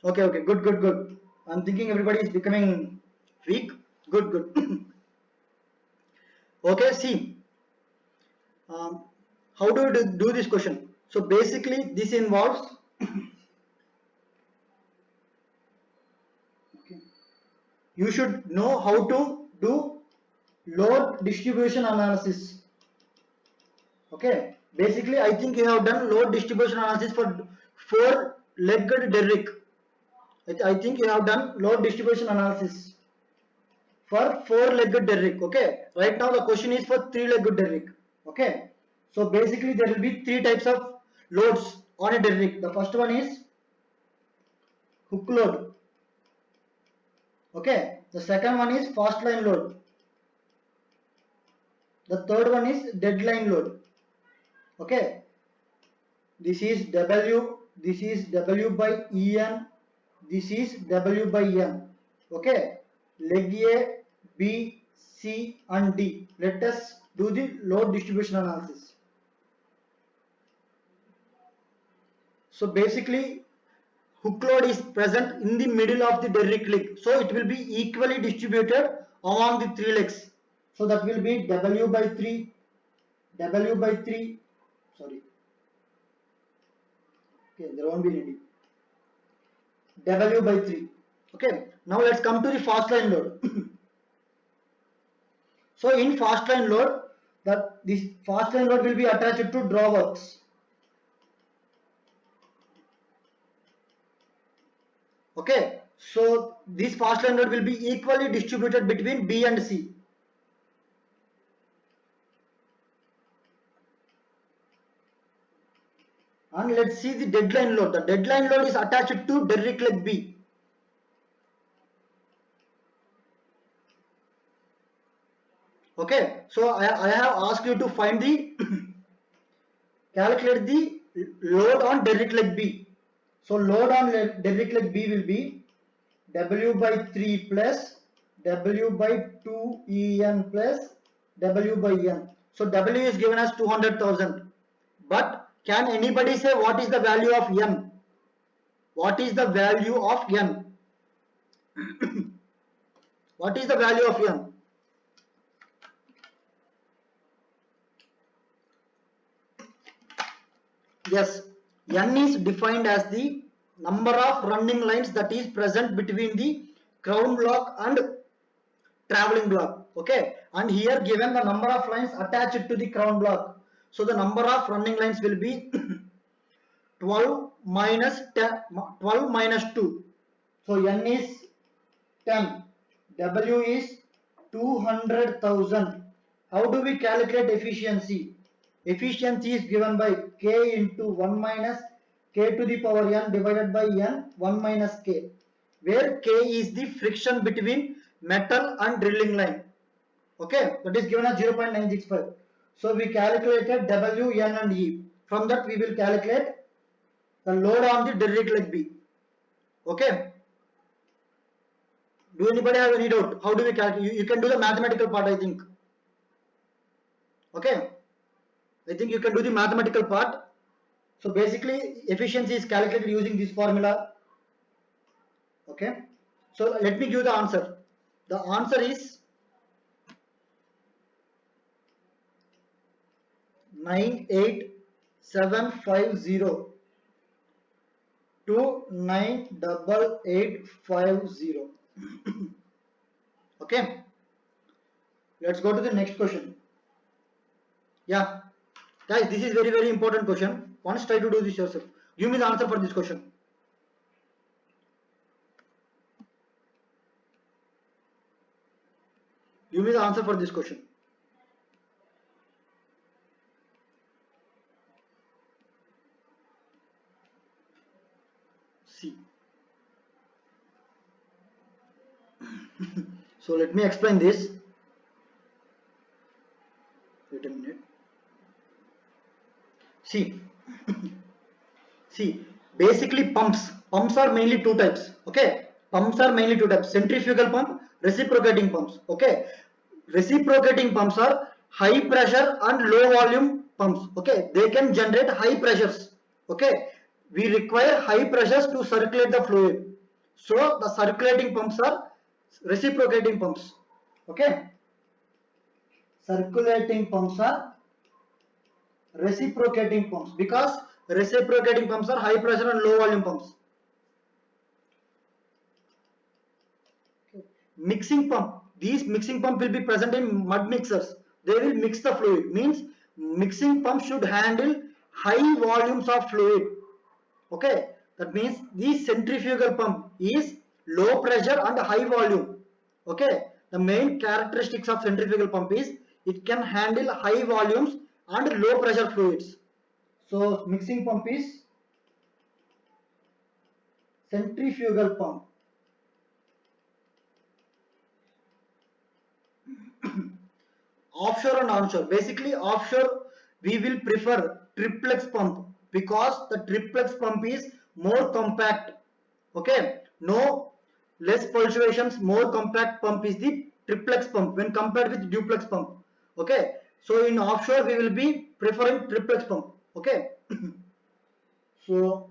okay, good. I'm thinking everybody is becoming weak. Good. Okay, see, how do we do this question? So basically this involves okay, you should know how to do load distribution analysis. Okay, basically I think you have done load distribution analysis for four-legged derrick. I think you have done load distribution analysis for four-legged derrick. Okay, right now the question is for three-legged derrick. Okay, so basically there will be three types of loads on a derrick. The first one is hook load. Okay, the second one is fast line load. The third one is deadline load. Okay, this is W, this is W by En, this is W by N. Okay, leg A, B, C and D. Let us do the load distribution analysis. So basically hook load is present in the middle of the derrick leg, so it will be equally distributed along the three legs. So that will be W by 3, W by 3, sorry, okay, there won't be any D. W by 3. Okay, now let's come to the fast line load. So in fast line load, this fast line load will be attached to drawworks. Okay, so this fast line load will be equally distributed between B and C. And let's see the deadline load. The deadline load is attached to derrick leg B. Okay, so I have asked you to find the calculate the load on derrick leg B. So load on derrick leg B will be W by 3 plus W by 2 En plus W by N. So W is given as 200,000. But can anybody say what is the value of N? What is the value of N? What is the value of N? Yes, N is defined as the number of running lines that is present between the crown block and traveling block. Okay, and here given the number of lines attached to the crown block. So the number of running lines will be 12 minus 10, 12 minus 2. So N is 10. W is 200,000. How do we calculate efficiency? Efficiency is given by K into 1 minus K to the power N divided by N 1 minus K, where K is the friction between metal and drilling line. Okay, that is given as 0.965. So we calculated W, N and E. From that we will calculate the load on the derrick leg B. Okay. Do anybody have any doubt? How do we calculate? You can do the mathematical part, I think. Okay. I think you can do the mathematical part. So basically efficiency is calculated using this formula. Okay. So let me give the answer. The answer is 98750 to 98850. Okay. Let's go to the next question. Yeah. Guys, this is very important question. Once try to do this yourself. Give me the answer for this question. Give me the answer for this question. See. So let me explain this. Wait a minute. See. See, basically pumps are mainly two types. Okay, pumps are mainly two types: centrifugal pump, reciprocating pumps. Okay, reciprocating pumps are high pressure and low volume pumps. Okay, they can generate high pressures. Okay, we require high pressures to circulate the fluid, so the circulating pumps are reciprocating pumps. Okay, circulating pumps are reciprocating pumps because reciprocating pumps are high pressure and low volume pumps. Okay. Mixing pump, these mixing pump will be present in mud mixers. They will mix the fluid, means mixing pump should handle high volumes of fluid. Okay, that means the centrifugal pump is low pressure and high volume. Okay, the main characteristics of centrifugal pump is it can handle high volumes and low pressure fluids. So mixing pump is centrifugal pump. Offshore and onshore. Basically, offshore we will prefer triplex pump because the triplex pump is more compact. Okay, no less fluctuations, more compact pump is the triplex pump when compared with duplex pump. Okay, so in offshore we will be preferring triplex pump. Okay, so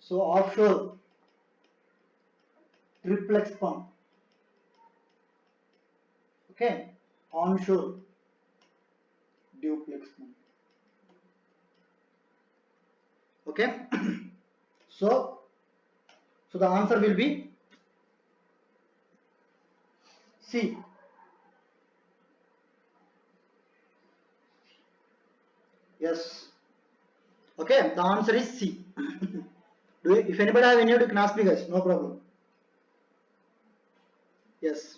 offshore triplex pump. Okay, onshore duplex pump. Okay, so the answer will be C. Yes. Okay, the answer is C. If anybody have any doubt, you can ask me, guys. No problem. Yes.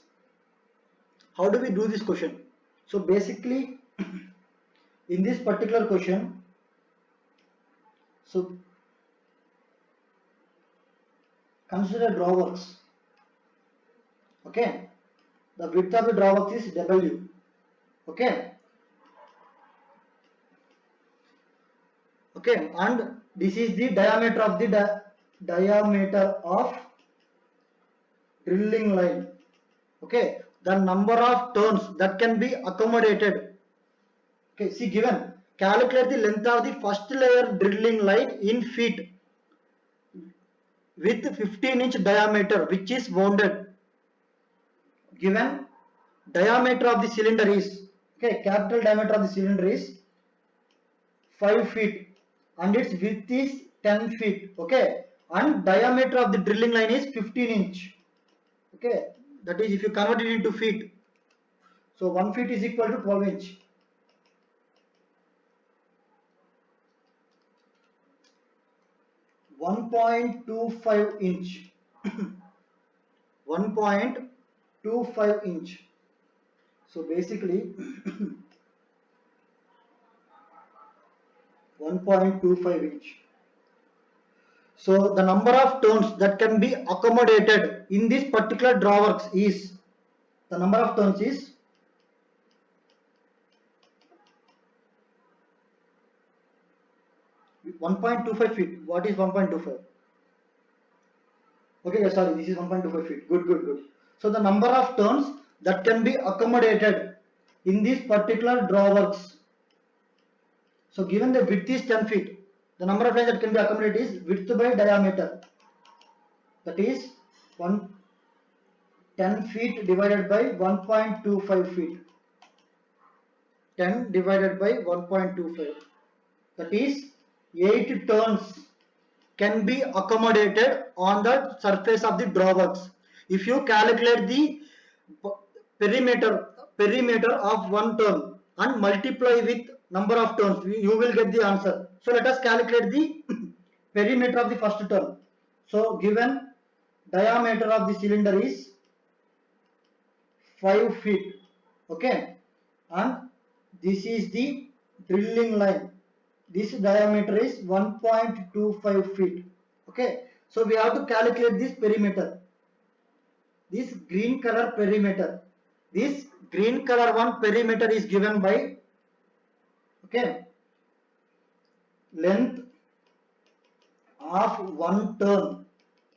How do we do this question? So basically, in this particular question, so consider drawworks. Okay, the width of the drawworks is W. Okay, okay, and this is the diameter of the diameter of drilling line. Okay, the number of turns that can be accommodated. Okay, see given. Calculate the length of the first layer drilling line in feet with 15-inch diameter which is wounded. Given diameter of the cylinder is, okay, capital diameter of the cylinder is 5 feet and its width is 10 feet. Okay, and diameter of the drilling line is 15-inch. Okay, that is if you convert it into feet. So 1 feet is equal to 12 inch. 1.25 inch. 1.25 inch. So basically 1.25 inch. So the number of turns that can be accommodated in this particular drawworks is, the number of turns is 1.25 feet. What is 1.25? Okay, sorry, this is 1.25 feet. Good. So the number of turns that can be accommodated in this particular drawworks. So given the width is 10 feet, the number of lines that can be accommodated is width by diameter. That is 10 feet divided by 1.25 feet. 10 divided by 1.25. That is 8 turns can be accommodated on the surface of the drawworks. If you calculate the perimeter of one turn and multiply with number of turns, you will get the answer. So let us calculate the perimeter of the first turn. So given diameter of the cylinder is 5 feet. Okay, and this is the drilling line. This diameter is 1.25 feet. Okay, so we have to calculate this perimeter, this green color perimeter. This green color one perimeter is given by, okay, length of one turn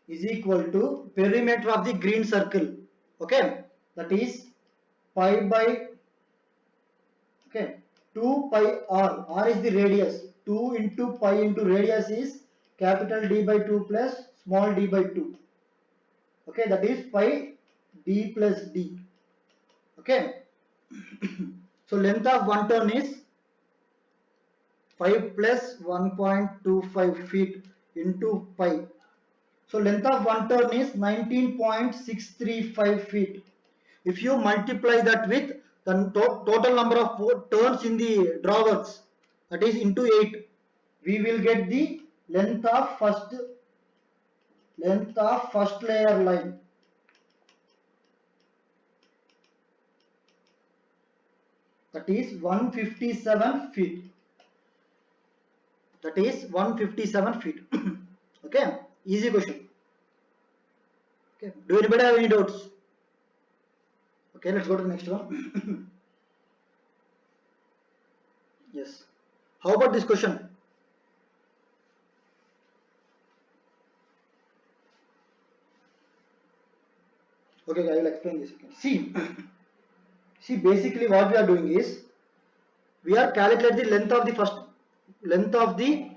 is equal to perimeter of the green circle. Okay, that is pi by, okay, 2 pi r. R is the radius. 2 into pi into radius is capital D by 2 plus small d by 2. Okay, that is pi d plus d. Okay, so length of one turn is 5 plus 1.25 feet into pi. So length of one turn is 19.635 feet. If you multiply that with the total number of turns in the drawworks, that is into 8. we will get the length of first layer line. That is 157 feet. That is 157 feet. Okay, easy question. Okay, do anybody have any doubts? Okay, let's go to the next one. Yes. How about this question? Okay, I will explain this again. See, basically what we are doing is we are calculating the length of the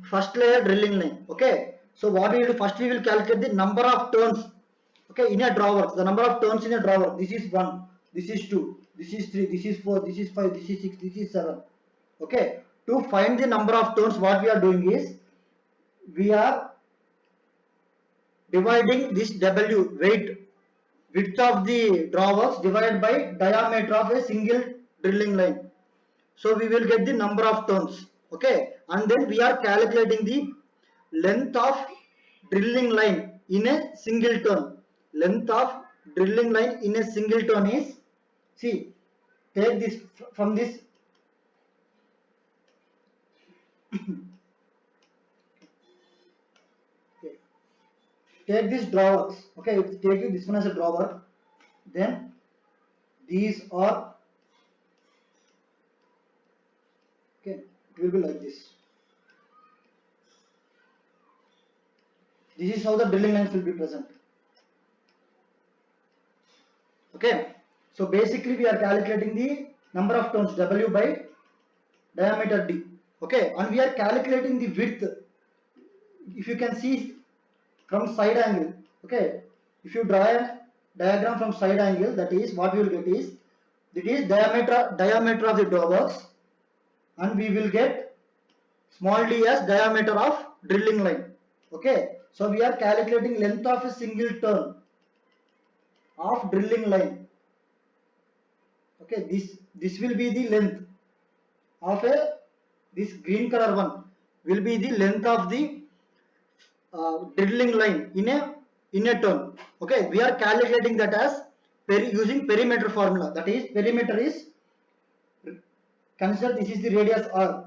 first layer drilling line. Okay. So what we will do first, we will calculate the number of turns. Okay, in a drawer, the number of turns in a drawer. This is 1, this is 2, this is 3, this is 4, this is 5, this is 6, this is 7. Okay. To find the number of turns, what we are doing is we are dividing this W width of the drawers divided by diameter of a single drilling line. So we will get the number of turns. Okay, and then we are calculating the length of drilling line in a single turn. Length of drilling line in a single turn is, see, take this from this. Take this drawers. Okay, take this one as a drawer. Then these are, okay, it will be like this. This is how the drilling lines will be present. Okay, so basically we are calculating the number of turns W by diameter D. Okay, and we are calculating the width. If you can see from side angle, okay, if you draw a diagram from side angle, that is what we will get is, it is diameter of the drawers, and we will get small d as diameter of drilling line. Okay, so we are calculating length of a single turn of drilling line. Okay, this will be the length of this green color one will be the length of the drilling line in a turn. Okay, we are calculating that as using perimeter formula. That is, perimeter is, consider this is the radius r.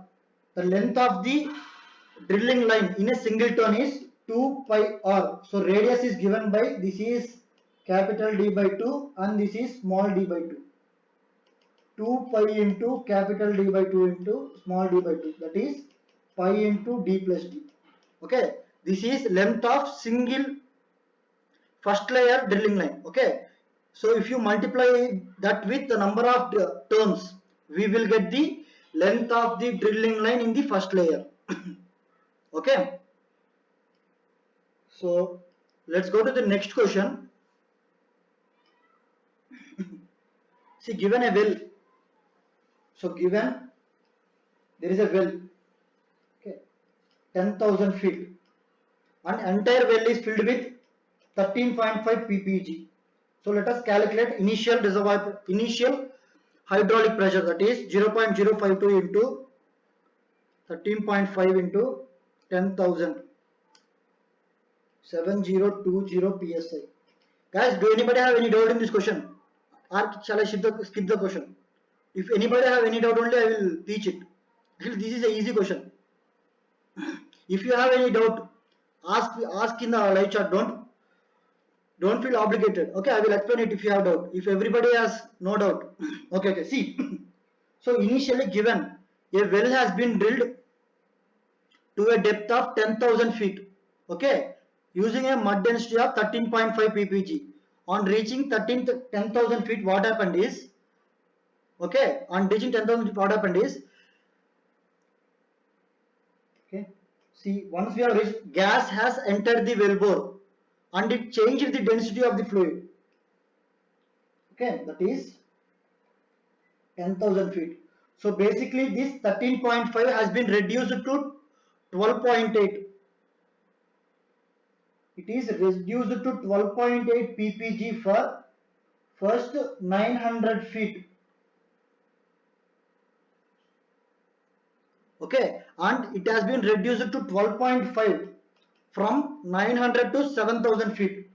The length of the drilling line in a single turn is 2 pi r. So radius is given by, this is capital D by 2 and this is small d by 2. 2 pi into capital D by 2 into small d by 2. That is pi into d plus d. Okay, this is length of single first layer drilling line. Okay, so if you multiply that with the number of turns, we will get the length of the drilling line in the first layer. Okay, so let's go to the next question. See, given a well, so given there is a well, okay, 10,000 feet, and entire well is filled with 13.5 ppg. So let us calculate initial hydraulic pressure, that is 0.052 into 13.5 into 10,000, 7020 psi. Guys, do anybody have any doubt in this question, or shall I skip the question? If anybody have any doubt, only I will teach it. This is an easy question. If you have any doubt, ask in the live chat. Don't feel obligated. Okay, I will explain it if you have doubt. If everybody has no doubt. Okay, see. So initially given a well has been drilled to a depth of 10,000 feet. Okay, using a mud density of 13.5 ppg. On reaching 10,000 feet, what happened is, okay, on reaching 10,000 feet, what happened is, okay, see, once we have reached, gas has entered the wellbore and it changed the density of the fluid. Okay, that is 10,000 feet. So basically this 13.5 has been reduced to 12.8. It is reduced to 12.8 ppg for first 900 feet. Okay, and it has been reduced to 12.5 from 900 to 7,000 feet.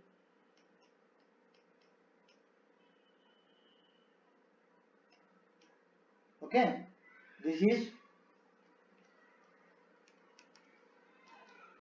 Okay, this is